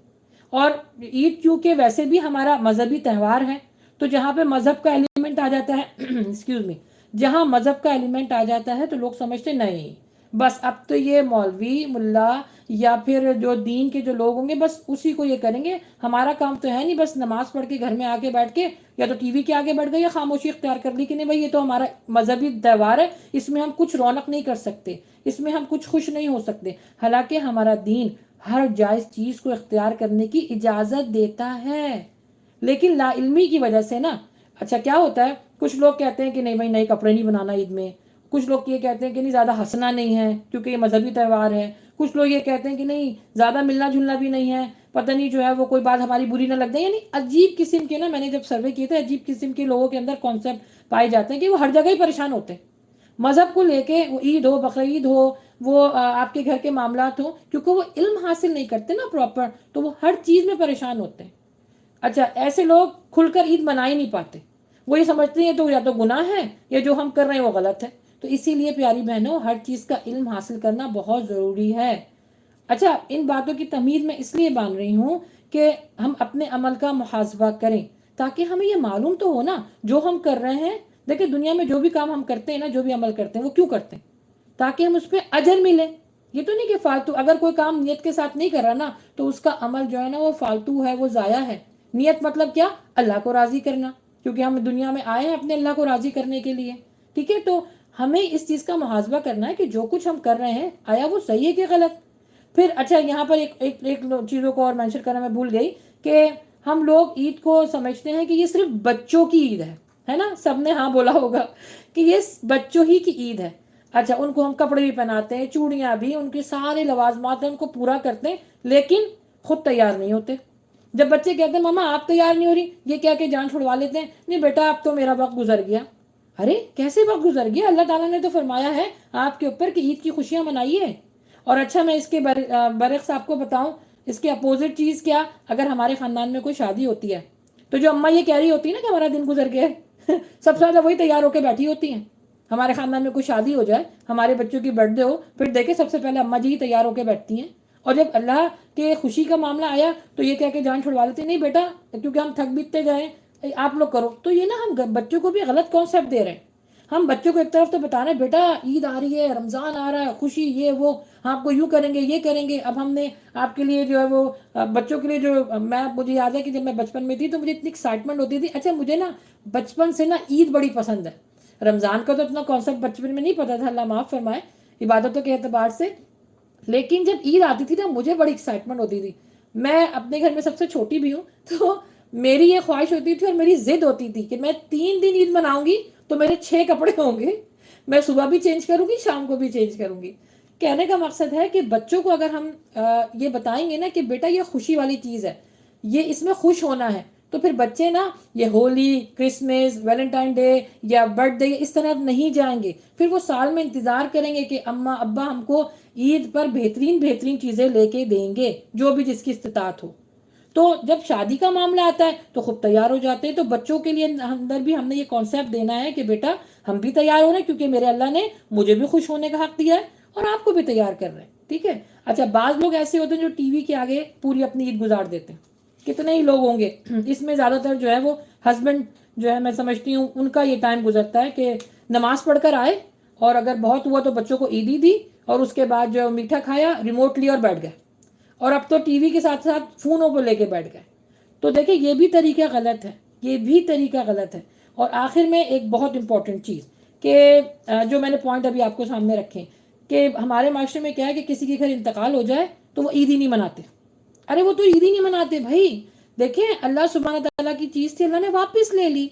Speaker 1: اور عید کیونکہ ویسے بھی ہمارا مذہبی تہوار ہے، تو جہاں پہ مذہب کا ایلیمنٹ آ جاتا ہے ایکسکیوز می، جہاں مذہب کا ایلیمنٹ آ جاتا ہے تو لوگ سمجھتے نہیں بس اب تو یہ مولوی ملا یا پھر جو دین کے جو لوگ ہوں گے بس اسی کو یہ کریں گے، ہمارا کام تو ہے نہیں، بس نماز پڑھ کے گھر میں آ کے بیٹھ کے یا تو ٹی وی کے آگے بیٹھ گئے یا خاموشی اختیار کر لی کہ نہیں بھائی یہ تو ہمارا مذہبی تہوار ہے، اس میں ہم کچھ رونق نہیں کر سکتے، اس میں ہم کچھ خوش نہیں ہو سکتے. حالانکہ ہمارا دین ہر جائز چیز کو اختیار کرنے کی اجازت دیتا ہے، لیکن لا علمی کی وجہ سے نا. اچھا، کیا ہوتا ہے، کچھ لوگ کہتے ہیں کہ نہیں بھائی نئے کپڑے نہیں بنانا عید میں، کچھ لوگ یہ کہتے ہیں کہ نہیں زیادہ ہنسنا نہیں ہے کیونکہ یہ مذہبی تہوار ہے، کچھ لوگ یہ کہتے ہیں کہ نہیں زیادہ ملنا جلنا بھی نہیں ہے، پتہ نہیں جو ہے وہ کوئی بات ہماری بری نہ لگ جائے. یعنی عجیب قسم کے نا، میں نے جب سروے کیے تھے، عجیب قسم کے لوگوں کے اندر کانسیپٹ پائے جاتے ہیں کہ وہ ہر جگہ ہی پریشان ہوتے ہیں مذہب کو لے کے. وہ عید ہو، بقرعید ہو، وہ آپ کے گھر کے معاملات ہوں، کیونکہ وہ علم حاصل نہیں کرتے نا پراپر، تو وہ ہر چیز میں پریشان ہوتے ہیں. اچھا، ایسے لوگ کھل کر عید منا ہی نہیں پاتے، وہ یہ سمجھتے ہیں تو یا تو گناہ ہے یا جو ہم کر رہے ہیں وہ غلط ہے. تو اسی لیے پیاری بہنوں، ہر چیز کا علم حاصل کرنا بہت ضروری ہے. اچھا، ان باتوں کی تمہید میں اس لیے باندھ رہی ہوں کہ ہم اپنے عمل کا محاسبہ کریں، تاکہ ہمیں یہ معلوم تو ہو نا جو ہم کر رہے ہیں. دیکھیں، دنیا میں جو بھی کام ہم کرتے ہیں نا، جو بھی عمل کرتے ہیں، وہ کیوں کرتے ہیں؟ تاکہ ہم اس پہ اجر ملے. یہ تو نہیں کہ فالتو، اگر کوئی کام نیت کے ساتھ نہیں کر رہا نا تو اس کا عمل جو ہے نا وہ فالتو ہے، وہ ضائع ہے. نیت مطلب کیا؟ اللہ کو راضی کرنا، کیونکہ ہم دنیا میں آئے ہیں اپنے اللہ کو راضی کرنے کے لیے. ٹھیک ہے، تو ہمیں اس چیز کا محاسبہ کرنا ہے کہ جو کچھ ہم کر رہے ہیں آیا وہ صحیح ہے کہ غلط. پھر اچھا، یہاں پر ایک چیزوں کو اور مینشن کرنا میں بھول گئی کہ ہم لوگ عید کو سمجھتے ہیں کہ یہ صرف بچوں کی عید ہے نا؟ سب نے ہاں بولا ہوگا کہ یہ بچوں ہی کی عید ہے. اچھا، ان کو ہم کپڑے بھی پہناتے ہیں، چوڑیاں بھی، ان کے سارے لوازمات ہیں ان کو پورا کرتے ہیں، لیکن خود تیار نہیں ہوتے. جب بچے کہتے ہیں ماما آپ تیار نہیں ہو رہی، یہ کہہ کے جان چھڑوا لیتے ہیں، نہیں بیٹا اب تو میرا وقت گزر گیا. ارے کیسے وقت گزر گیا؟ اللہ تعالیٰ نے تو فرمایا ہے آپ کے اوپر کہ عید کی خوشیاں منائیے. اور اچھا، میں اس کے برعکس آپ کو بتاؤں، اس کے اپوزٹ چیز کیا، اگر ہمارے خاندان میں کوئی شادی ہوتی ہے تو جو اماں یہ کہہ رہی ہوتی ہے نا کہ ہمارا دن گزر گیا ہے سب سے زیادہ وہی تیار ہو کے بیٹھی ہوتی ہیں. ہمارے خاندان میں کوئی شادی ہو جائے، ہمارے بچوں کی برتھ ڈے ہو، پھر دیکھیں سب سے پہلے اماں جی ہی تیار ہو کے بیٹھتی ہیں. اور جب اللہ کے خوشی کا معاملہ آیا تو یہ کہہ کے جان چھڑوا لیتے ہیں، نہیں بیٹا کیونکہ ہم تھک بیتتے گئے آپ لوگ کرو. تو یہ نا ہم بچوں کو بھی غلط کانسیپٹ دے رہے ہیں. ہم بچوں کو ایک طرف تو بتا رہے ہیں بیٹا عید آ رہی ہے، رمضان آ رہا ہے، خوشی یہ وہ، آپ کو یوں کریں گے، یہ کریں گے. اب ہم نے آپ کے لیے جو ہے وہ بچوں کے لیے جو مجھے یاد ہے کہ جب میں بچپن میں تھی تو مجھے اتنی ایکسائٹمنٹ ہوتی تھی. اچھا، مجھے نا بچپن سے نا عید بڑی پسند ہے. رمضان کا تو اتنا کانسیپٹ بچپن میں نہیں پتا تھا، اللہ معاف فرمائے، عبادتوں کے اعتبار سے. لیکن جب عید آتی تھی نا مجھے بڑی ایکسائٹمنٹ ہوتی تھی. میں اپنے گھر میں سب سے چھوٹی بھی ہوں، تو میری یہ خواہش ہوتی تھی اور میری ضد ہوتی تھی کہ میں 3 دن عید مناؤں گی تو میرے 6 کپڑے ہوں گے، میں صبح بھی چینج کروں گی، شام کو بھی چینج کروں گی. کہنے کا مقصد ہے کہ بچوں کو اگر ہم یہ بتائیں گے نا کہ بیٹا یہ خوشی والی چیز ہے، یہ اس میں خوش ہونا ہے، تو پھر بچے نا یہ ہولی، کرسمس، ویلنٹائن ڈے یا برتھ ڈے اس طرح نہیں جائیں گے. پھر وہ سال میں انتظار کریں گے کہ اماں ابا ہم کو عید پر بہترین چیزیں لے کے دیں گے، جو بھی جس کی استطاعت ہو. تو جب شادی کا معاملہ آتا ہے تو خود تیار ہو جاتے ہیں. تو بچوں کے لیے اندر بھی ہم نے یہ کانسیپٹ دینا ہے کہ بیٹا ہم بھی تیار ہو رہے ہیں کیونکہ میرے اللہ نے مجھے بھی خوش ہونے کا حق دیا ہے اور آپ کو بھی تیار کر رہے ہیں. ٹھیک ہے. اچھا، بعض لوگ ایسے ہوتے ہیں جو ٹی وی کے آگے پوری اپنی عید گزار دیتے ہیں. کتنے ہی لوگ ہوں گے، اس میں زیادہ تر جو ہے وہ ہسبینڈ جو ہے میں سمجھتی ہوں ان کا یہ ٹائم گزرتا ہے کہ نماز پڑھ کر آئے اور اگر بہت ہوا تو بچوں کو عیدی دی اور اس کے بعد جو میٹھا کھایا، ریموٹ لیا اور بیٹھ گئے. اور اب تو ٹی وی کے ساتھ ساتھ فونوں پہ لے کے بیٹھ گئے. تو دیکھیں یہ بھی طریقہ غلط ہے, یہ بھی طریقہ غلط ہے. اور آخر میں ایک بہت امپورٹنٹ چیز کہ جو میں نے پوائنٹ ابھی آپ کو سامنے رکھے کہ ہمارے معاشرے میں کیا ہے کہ کسی کے گھر انتقال ہو جائے تو وہ عید ہی نہیں مناتے. ارے وہ تو عید ہی نہیں مناتے بھائی. دیکھیں اللہ سبحانہ تعالیٰ کی چیز تھی, اللہ نے واپس لے لی,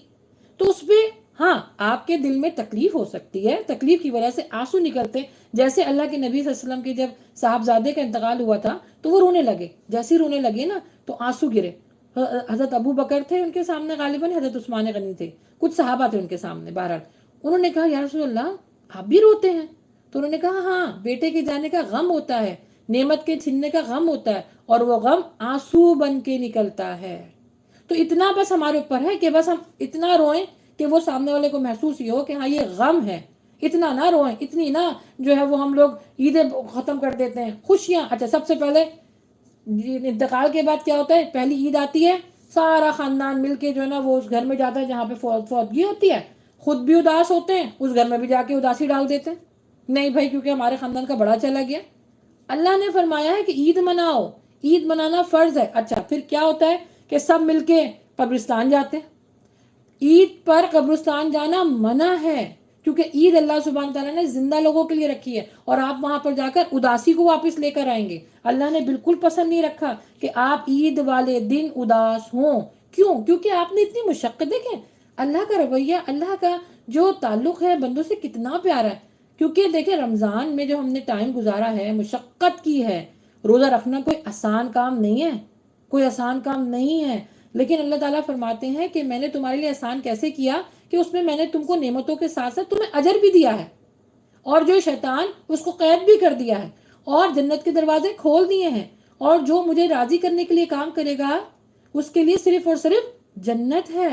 Speaker 1: تو اس پہ ہاں آپ کے دل میں تکلیف ہو سکتی ہے, تکلیف کی وجہ سے آنسو نکلتے. جیسے اللہ کے نبی صلی اللہ علیہ وسلم کے جب صاحبزادے کا انتقال ہوا تھا تو وہ رونے لگے, جیسے رونے لگے نا تو آنسو گرے. حضرت ابو بکر تھے ان کے سامنے, غالباً حضرت عثمان غنی تھے, کچھ صحابہ تھے ان کے سامنے. بہرحال انہوں نے کہا یا رسول اللہ آپ بھی روتے ہیں؟ تو انہوں نے کہا ہاں, بیٹے کے جانے کا غم ہوتا ہے, نعمت کے چھننے کا غم ہوتا ہے, اور وہ غم آنسو بن کے نکلتا ہے. تو اتنا بس ہمارے اوپر ہے کہ بس ہم اتنا روئیں کہ وہ سامنے والے کو محسوس یہ ہو کہ ہاں یہ غم ہے. اتنا نہ روئیں, اتنی نہ جو ہے وہ ہم لوگ عیدیں ختم کر دیتے ہیں. خوشیاں, اچھا سب سے پہلے انتقال کے بعد کیا ہوتا ہے, پہلی عید آتی ہے, سارا خاندان مل کے جو ہے نا وہ اس گھر میں جاتا ہے جہاں پہ فوتگی ہوتی ہے, خود بھی اداس ہوتے ہیں, اس گھر میں بھی جا کے اداسی ڈال دیتے ہیں. نہیں بھائی کیونکہ ہمارے خاندان کا بڑا چلا گیا. اللہ نے فرمایا ہے کہ عید مناؤ, عید منانا فرض ہے. اچھا پھر کیا ہوتا ہے کہ سب مل کے قبرستان جاتے ہیں. عید پر قبرستان جانا منع ہے کیونکہ عید اللہ سبحانہ تعالیٰ نے زندہ لوگوں کے لیے رکھی ہے, اور آپ وہاں پر جا کر اداسی کو واپس لے کر آئیں گے. اللہ نے بالکل پسند نہیں رکھا کہ آپ عید والے دن اداس ہوں. کیوں؟ کیونکہ آپ نے اتنی مشقت, دیکھیں اللہ کا رویہ, اللہ کا جو تعلق ہے بندوں سے کتنا پیارا ہے. کیونکہ دیکھیں رمضان میں جو ہم نے ٹائم گزارا ہے, مشقت کی ہے. روزہ رکھنا کوئی آسان کام نہیں ہے, کوئی آسان کام نہیں ہے, لیکن اللہ تعالیٰ فرماتے ہیں کہ میں نے تمہارے لیے آسان کیسے کیا کہ اس میں نے تم کو نعمتوں کے ساتھ ساتھ تمہیں اجر بھی دیا ہے, اور جو شیطان اس کو قید بھی کر دیا ہے, اور جنت کے دروازے کھول دیے ہیں, اور جو مجھے راضی کرنے کے لیے کام کرے گا اس کے لیے صرف اور صرف جنت ہے.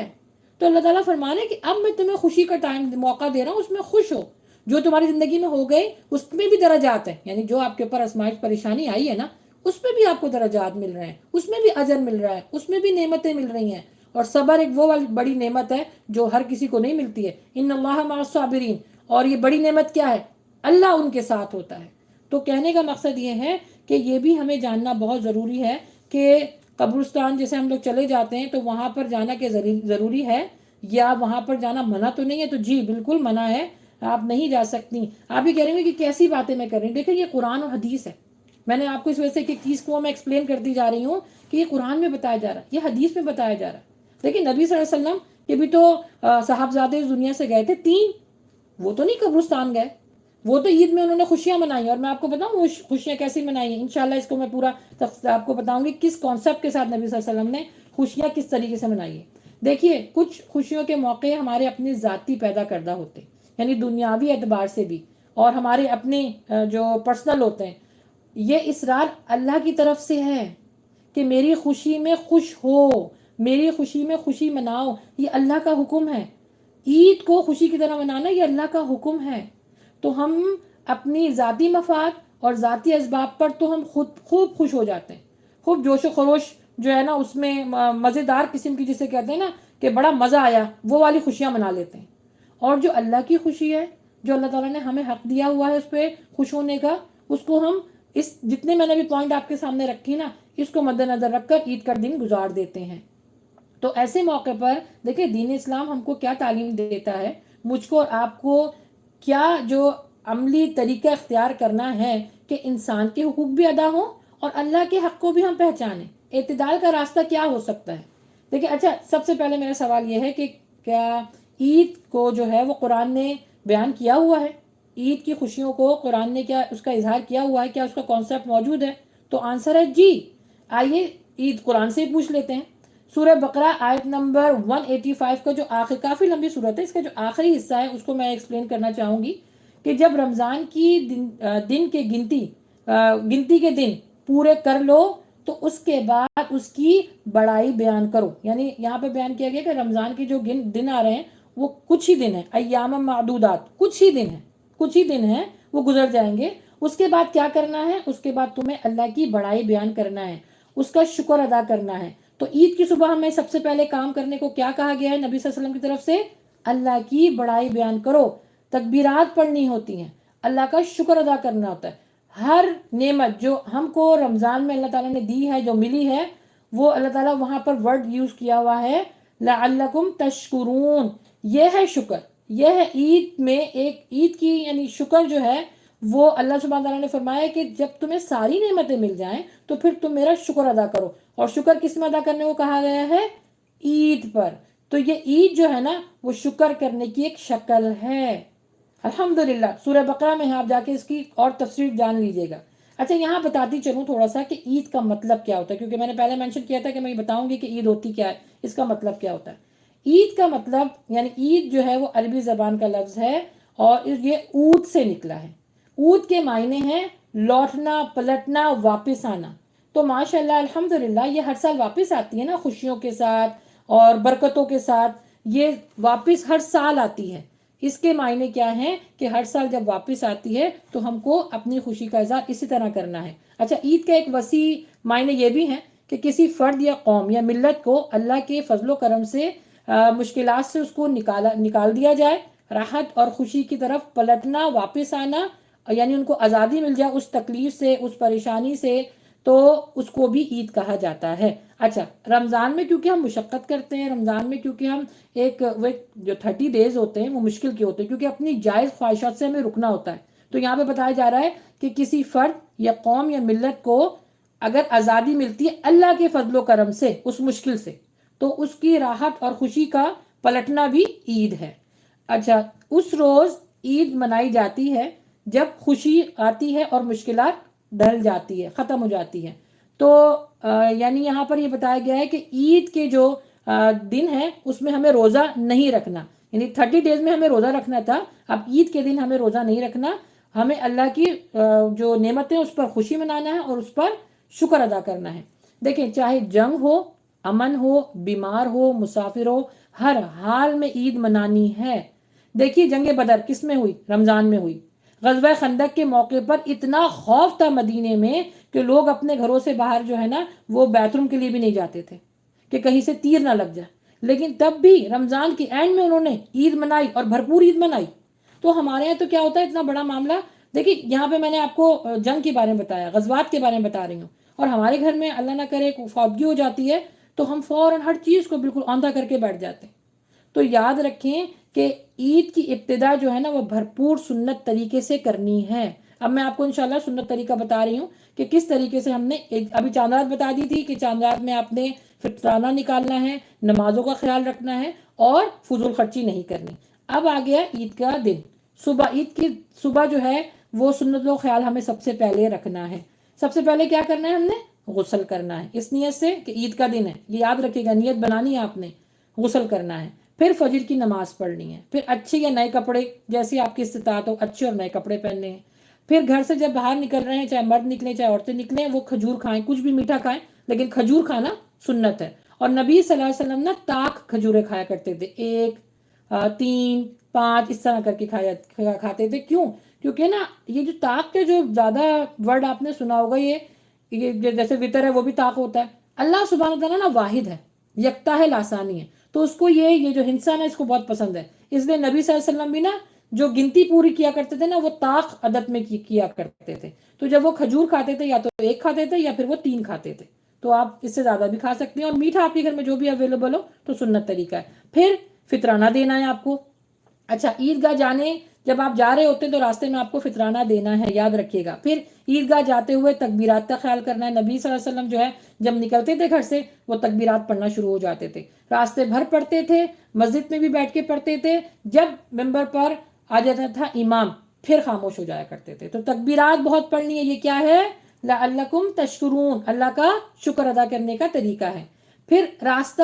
Speaker 1: تو اللہ تعالیٰ فرمانے کہ اب میں تمہیں خوشی کا ٹائم موقع دے رہا ہوں, اس میں خوش ہو. جو تمہاری زندگی میں ہو گئے اس میں بھی درجات ہیں, یعنی جو آپ کے اوپر آزمائش پریشانی آئی ہے نا اس میں بھی آپ کو درجات مل رہے ہیں, اس میں بھی اجر مل رہا ہے, اس میں بھی نعمتیں مل رہی ہیں. اور صبر ایک وہ بڑی نعمت ہے جو ہر کسی کو نہیں ملتی ہے. ان اللہ مع الصابرین, اور یہ بڑی نعمت کیا ہے, اللہ ان کے ساتھ ہوتا ہے. تو کہنے کا مقصد یہ ہے کہ یہ بھی ہمیں جاننا بہت ضروری ہے کہ قبرستان جیسے ہم لوگ چلے جاتے ہیں تو وہاں پر جانا کیا ضروری ہے, یا وہاں پر جانا منع تو نہیں ہے؟ تو جی بالکل منع ہے, آپ نہیں جا سکتی. آپ بھی کہہ رہے ہیں کہ کیسی باتیں میں کر رہی ہوں. دیکھیں یہ قرآن اور حدیث ہے. میں نے آپ کو اس وجہ سے ایک چیز کو میں ایکسپلین کرتی جا رہی ہوں کہ یہ قرآن میں بتایا جا رہا ہے, یہ حدیث میں بتایا جا رہا ہے. لیکن نبی صلی اللہ علیہ وسلم کے بھی تو صاحبزادے اس دنیا سے گئے تھے 3, وہ تو نہیں قبرستان گئے, وہ تو عید میں انہوں نے خوشیاں منائی. اور میں آپ کو بتاؤں وہ خوشیاں کیسی منائی ہیں, انشاءاللہ اس کو میں پورا آپ کو بتاؤں گی کس کانسیپٹ کے ساتھ نبی صلی اللہ علیہ وسلم نے خوشیاں کس طریقے سے منائی ہیں. دیکھیے کچھ خوشیوں کے موقع ہمارے اپنے ذاتی پیدا کردہ ہوتے ہیں, یعنی دنیاوی اعتبار سے بھی, اور ہمارے اپنے جو پرسنل ہوتے ہیں. یہ اصرار اللہ کی طرف سے ہے کہ میری خوشی میں خوش ہو, میری خوشی میں خوشی مناؤ, یہ اللہ کا حکم ہے. عید کو خوشی کی طرح منانا یہ اللہ کا حکم ہے. تو ہم اپنی ذاتی مفاد اور ذاتی اسباب پر تو ہم خود خوب خوش ہو جاتے ہیں, خوب جوش و خروش جو ہے نا اس میں مزیدار قسم کی جسے کہتے ہیں نا کہ بڑا مزہ آیا, وہ والی خوشیاں منا لیتے ہیں. اور جو اللہ کی خوشی ہے, جو اللہ تعالیٰ نے ہمیں حق دیا ہوا ہے اس پہ خوش ہونے کا, اس کو ہم اس جتنے میں نے بھی پوائنٹ آپ کے سامنے رکھی نا اس کو مد نظر رکھ کر عید کا دن گزار دیتے ہیں. تو ایسے موقع پر دیکھیں دین اسلام ہم کو کیا تعلیم دیتا ہے, مجھ کو اور آپ کو کیا جو عملی طریقہ اختیار کرنا ہے کہ انسان کے حقوق بھی ادا ہوں اور اللہ کے حق کو بھی ہم پہچانیں. اعتدال کا راستہ کیا ہو سکتا ہے؟ دیکھیں اچھا سب سے پہلے میرا سوال یہ ہے کہ کیا عید کو جو ہے وہ قرآن نے بیان کیا ہوا ہے, عید کی خوشیوں کو قرآن نے کیا اس کا اظہار کیا ہوا ہے, کیا اس کا کانسیپٹ موجود ہے؟ تو آنسر ہے جی. آئیے عید قرآن سے ہی پوچھ لیتے ہیں. سورہ بقرہ آیت نمبر 185 کا جو آخر, کافی لمبی سورت ہے, اس کا جو آخری حصہ ہے اس کو میں ایکسپلین کرنا چاہوں گی کہ جب رمضان کی دن کے گنتی کے دن پورے کر لو تو اس کے بعد اس کی بڑائی بیان کرو. یعنی یہاں پہ بیان کیا گیا کہ رمضان کے جو دن آ رہے ہیں وہ کچھ ہی دن ہیں, ایام معدودات, کچھ ہی دن ہیں وہ گزر جائیں گے. اس کے بعد کیا کرنا ہے, اس کے بعد تمہیں اللہ کی بڑائی بیان کرنا ہے, اس کا شکر ادا کرنا ہے. تو عید کی صبح ہمیں سب سے پہلے کام کرنے کو کیا کہا گیا ہے نبی صلی اللہ علیہ وسلم کی طرف سے؟ اللہ کی بڑائی بیان کرو, تکبیرات پڑھنی ہوتی ہیں, اللہ کا شکر ادا کرنا ہوتا ہے. ہر نعمت جو ہم کو رمضان میں اللہ تعالیٰ نے دی ہے، جو ملی ہے، وہ اللہ تعالیٰ وہاں پر ورڈ یوز کیا ہوا ہے لعلکم تشکرون، یہ ہے شکر، یہ ہے عید میں ایک عید کی یعنی شکر جو ہے وہ اللہ سبحانہ تعالیٰ نے فرمایا کہ جب تمہیں ساری نعمتیں مل جائیں تو پھر تم میرا شکر ادا کرو، اور شکر کس میں ادا کرنے کو کہا گیا ہے؟ عید پر۔ تو یہ عید جو ہے نا وہ شکر کرنے کی ایک شکل ہے۔ الحمدللہ سورہ بقرہ میں آپ جا کے اس کی اور تفسیر جان لیجئے گا۔ اچھا یہاں بتاتی چلوں تھوڑا سا کہ عید کا مطلب کیا ہوتا ہے، کیونکہ میں نے پہلے مینشن کیا تھا کہ میں یہ بتاؤں گی کہ عید ہوتی کیا ہے، اس کا مطلب کیا ہوتا ہے۔ عید کا مطلب یعنی عید جو ہے وہ عربی زبان کا لفظ ہے اور یہ عود سے نکلا ہے۔ عود کے معنی ہیں لوٹنا، پلٹنا، واپس آنا۔ تو ماشاءاللہ الحمدللہ یہ ہر سال واپس آتی ہے نا، خوشیوں کے ساتھ اور برکتوں کے ساتھ، یہ واپس ہر سال آتی ہے۔ اس کے معنی کیا ہیں کہ ہر سال جب واپس آتی ہے تو ہم کو اپنی خوشی کا اظہار اسی طرح کرنا ہے۔ اچھا عید کا ایک وسیع معنی یہ بھی ہے کہ کسی فرد یا قوم یا ملت کو اللہ کے فضل و کرم سے مشکلات سے اس کو نکال دیا جائے، راحت اور خوشی کی طرف پلٹنا، واپس آنا، یعنی ان کو آزادی مل جائے اس تکلیف سے، اس پریشانی سے، تو اس کو بھی عید کہا جاتا ہے۔ اچھا رمضان میں کیونکہ ہم مشقت کرتے ہیں، رمضان میں کیونکہ ہم وہ جو 30 ڈیز ہوتے ہیں وہ مشکل کے ہوتے ہیں، کیونکہ اپنی جائز خواہشات سے ہمیں رکنا ہوتا ہے۔ تو یہاں پہ بتایا جا رہا ہے کہ کسی فرد یا قوم یا ملت کو اگر آزادی ملتی ہے اللہ کے فضل و کرم سے اس مشکل سے، تو اس کی راحت اور خوشی کا پلٹنا بھی عید ہے۔ اچھا اس روز عید منائی جاتی ہے جب خوشی آتی ہے اور مشکلات ڈل جاتی ہے، ختم ہو جاتی ہے۔ تو یعنی یہاں پر یہ بتایا گیا ہے کہ عید کے جو دن ہے اس میں ہمیں روزہ نہیں رکھنا، یعنی 30 ڈیز میں ہمیں روزہ رکھنا تھا، اب عید کے دن ہمیں روزہ نہیں رکھنا، ہمیں اللہ کی جو نعمتیں اس پر خوشی منانا ہے اور اس پر شکر ادا کرنا ہے۔ دیکھیں چاہے جنگ ہو، امن ہو، بیمار ہو، مسافر ہو، ہر حال میں عید منانی ہے۔ دیکھیے جنگ بدر کس میں ہوئی؟ رمضان میں ہوئی۔ غزوہ خندق کے موقع پر اتنا خوف تھا مدینے میں کہ لوگ اپنے گھروں سے باہر جو ہے نا وہ بیت روم کے لیے بھی نہیں جاتے تھے کہ کہیں سے تیر نہ لگ جائے، لیکن تب بھی رمضان کے اینڈ میں انہوں نے عید منائی اور بھرپور عید منائی۔ تو ہمارے یہاں تو کیا ہوتا ہے اتنا بڑا معاملہ، دیکھیے یہاں پہ میں نے آپ کو جنگ کے بارے میں بتایا، غزوات کے بارے میں بتا رہی ہوں، اور ہمارے گھر میں اللہ نہ کرے فوتگی ہو جاتی ہے تو ہم فوراً ہر چیز کو بالکل آندھا کر کے بیٹھ جاتے ہیں۔ تو یاد رکھیں کہ عید کی ابتدا جو ہے نا وہ بھرپور سنت طریقے سے کرنی ہے۔ اب میں آپ کو انشاءاللہ سنت طریقہ بتا رہی ہوں کہ کس طریقے سے ہم نے ابھی چاند رات بتا دی تھی کہ چاند رات میں آپ نے فطرانہ نکالنا ہے، نمازوں کا خیال رکھنا ہے اور فضول خرچی نہیں کرنی۔ اب آ گیا عید کا دن، صبح عید کی صبح جو ہے وہ سنت و خیال ہمیں سب سے پہلے رکھنا ہے۔ سب سے پہلے کیا کرنا ہے؟ ہم نے غسل کرنا ہے اس نیت سے کہ عید کا دن ہے، یہ یاد رکھے گا، نیت بنانی ہے آپ نے، غسل کرنا ہے، پھر فجر کی نماز پڑھنی ہے، پھر اچھے یا نئے کپڑے جیسے آپ کی استطاعت ہو اچھے اور نئے کپڑے پہننے ہیں، پھر گھر سے جب باہر نکل رہے ہیں چاہے مرد نکلیں چاہے عورتیں نکلیں وہ کھجور کھائیں، کچھ بھی میٹھا کھائیں لیکن کھجور کھانا سنت ہے۔ اور نبی صلی اللہ علیہ وسلم نا تاک کھجوریں کھایا کرتے تھے، 1 3 5 اس طرح کر کے کھاتے تھے۔ کیوں؟ کیونکہ نا یہ جو تاک کے جو زیادہ ورڈ آپ نے سنا ہوگا، یہ جیسے وطر ہے وہ بھی تاک ہوتا ہے، اللہ سبحانہ تعالیٰ نا واحد ہے، یکتا ہے، لاسانی ہے، تو اس کو یہ جو ہنسا نا اس کو بہت پسند ہے، اس لیے نبی صلی اللہ علیہ وسلم بھی نا جو گنتی پوری کیا کرتے تھے نا وہ طاق عدد میں کیا کرتے تھے۔ تو جب وہ کھجور کھاتے تھے یا تو 1 کھاتے تھے یا پھر وہ 3 کھاتے تھے، تو آپ اس سے زیادہ بھی کھا سکتے ہیں، اور میٹھا آپ کے گھر میں جو بھی اویلیبل ہو تو سنت طریقہ ہے۔ پھر فطرانہ دینا ہے آپ کو۔ اچھا عیدگاہ جانے جب آپ جا رہے ہوتے ہیں تو راستے میں آپ کو فطرانہ دینا ہے، یاد رکھیے گا۔ پھر عیدگاہ جاتے ہوئے تکبیرات کا خیال کرنا ہے، نبی صلی اللہ علیہ وسلم جو ہے جب نکلتے تھے گھر سے وہ تکبیرات پڑھنا شروع ہو جاتے تھے، راستے بھر پڑھتے تھے، مسجد میں بھی بیٹھ کے پڑھتے تھے، جب ممبر پر آ جاتا تھا امام پھر خاموش ہو جایا کرتے تھے۔ تو تکبیرات بہت پڑھنی ہے، یہ کیا ہے؟ لعلکم تشکرون، اللہ کا شکر ادا کرنے کا طریقہ ہے۔ پھر راستہ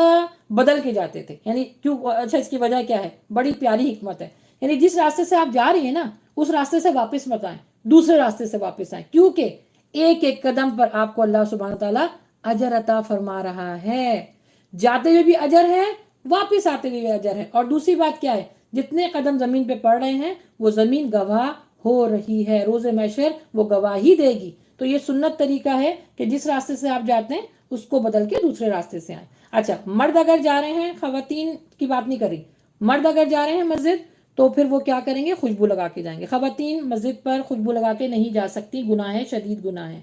Speaker 1: بدل کے جاتے تھے، یعنی کیوں؟ اچھا اس کی وجہ کیا ہے؟ بڑی پیاری حکمت ہے، یعنی جس راستے سے آپ جا رہی ہیں نا اس راستے سے واپس مت آئیں، دوسرے راستے سے واپس آئیں، کیونکہ ایک ایک قدم پر آپ کو اللہ سبحانہ تعالیٰ اجر عطا فرما رہا ہے، جاتے ہوئے بھی اجر ہے، واپس آتے ہوئے بھی اجر ہے۔ اور دوسری بات کیا ہے؟ جتنے قدم زمین پہ پڑ رہے ہیں وہ زمین گواہ ہو رہی ہے، روز محشر وہ گواہی دے گی۔ تو یہ سنت طریقہ ہے کہ جس راستے سے آپ جاتے ہیں اس کو بدل کے دوسرے راستے سے آئیں۔ اچھا مرد اگر جا رہے ہیں، خواتین کی بات نہیں کر رہی، مرد اگر جا رہے ہیں مسجد تو پھر وہ کیا کریں گے؟ خوشبو لگا کے جائیں گے. خواتین مسجد پر خوشبو لگا کے نہیں جا سکتی، گناہ ہے، شدید گناہ ہے.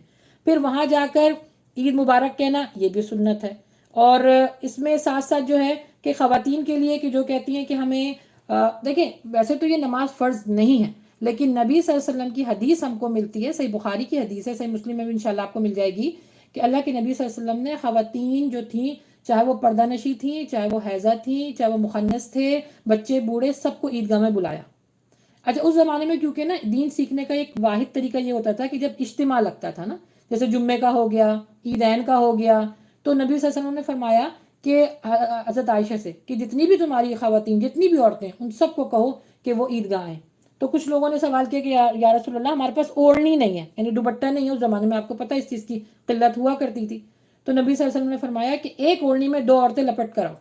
Speaker 1: پھر وہاں جا کر عید مبارک کہنا یہ بھی سنت ہے. اور اس میں ساتھ ساتھ جو ہے کہ خواتین کے لیے کہ جو کہتی ہیں کہ ہمیں دیکھیں ویسے تو یہ نماز فرض نہیں ہے، لیکن نبی صلی اللہ علیہ وسلم کی حدیث ہم کو ملتی ہے، صحیح بخاری کی حدیث ہے، صحیح مسلم میں بھی انشاءاللہ آپ کو مل جائے گی، کہ اللہ کے نبی صلی اللہ علیہ وسلم نے خواتین جو تھیں، چاہے وہ پردہ نشی تھیں، چاہے وہ حیضہ تھیں، چاہے وہ مخنث تھے، بچے بوڑھے، سب کو عیدگاہ میں بلایا. اچھا اس زمانے میں کیونکہ نا دین سیکھنے کا ایک واحد طریقہ یہ ہوتا تھا کہ جب اجتماع لگتا تھا نا، جیسے جمعے کا ہو گیا، عیدین کا ہو گیا، تو نبی صلی اللہ علیہ وسلم نے فرمایا کہ حضرت عائشہ سے کہ جتنی بھی تمہاری خواتین، جتنی بھی عورتیں، ان سب کو کہو کہ وہ عیدگاہ آئیں. تو کچھ لوگوں نے سوال کیا کہ یا رسول اللہ ہمارے پاس اوڑھنی نہیں ہے، یعنی دوپٹہ نہیں ہے. اس زمانے میں آپ کو پتہ اس چیز کی قلت ہوا کرتی تھی. تو نبی صلی اللہ علیہ وسلم نے فرمایا کہ ایک اوڑھنی میں 2 عورتیں لپٹ کر آؤ.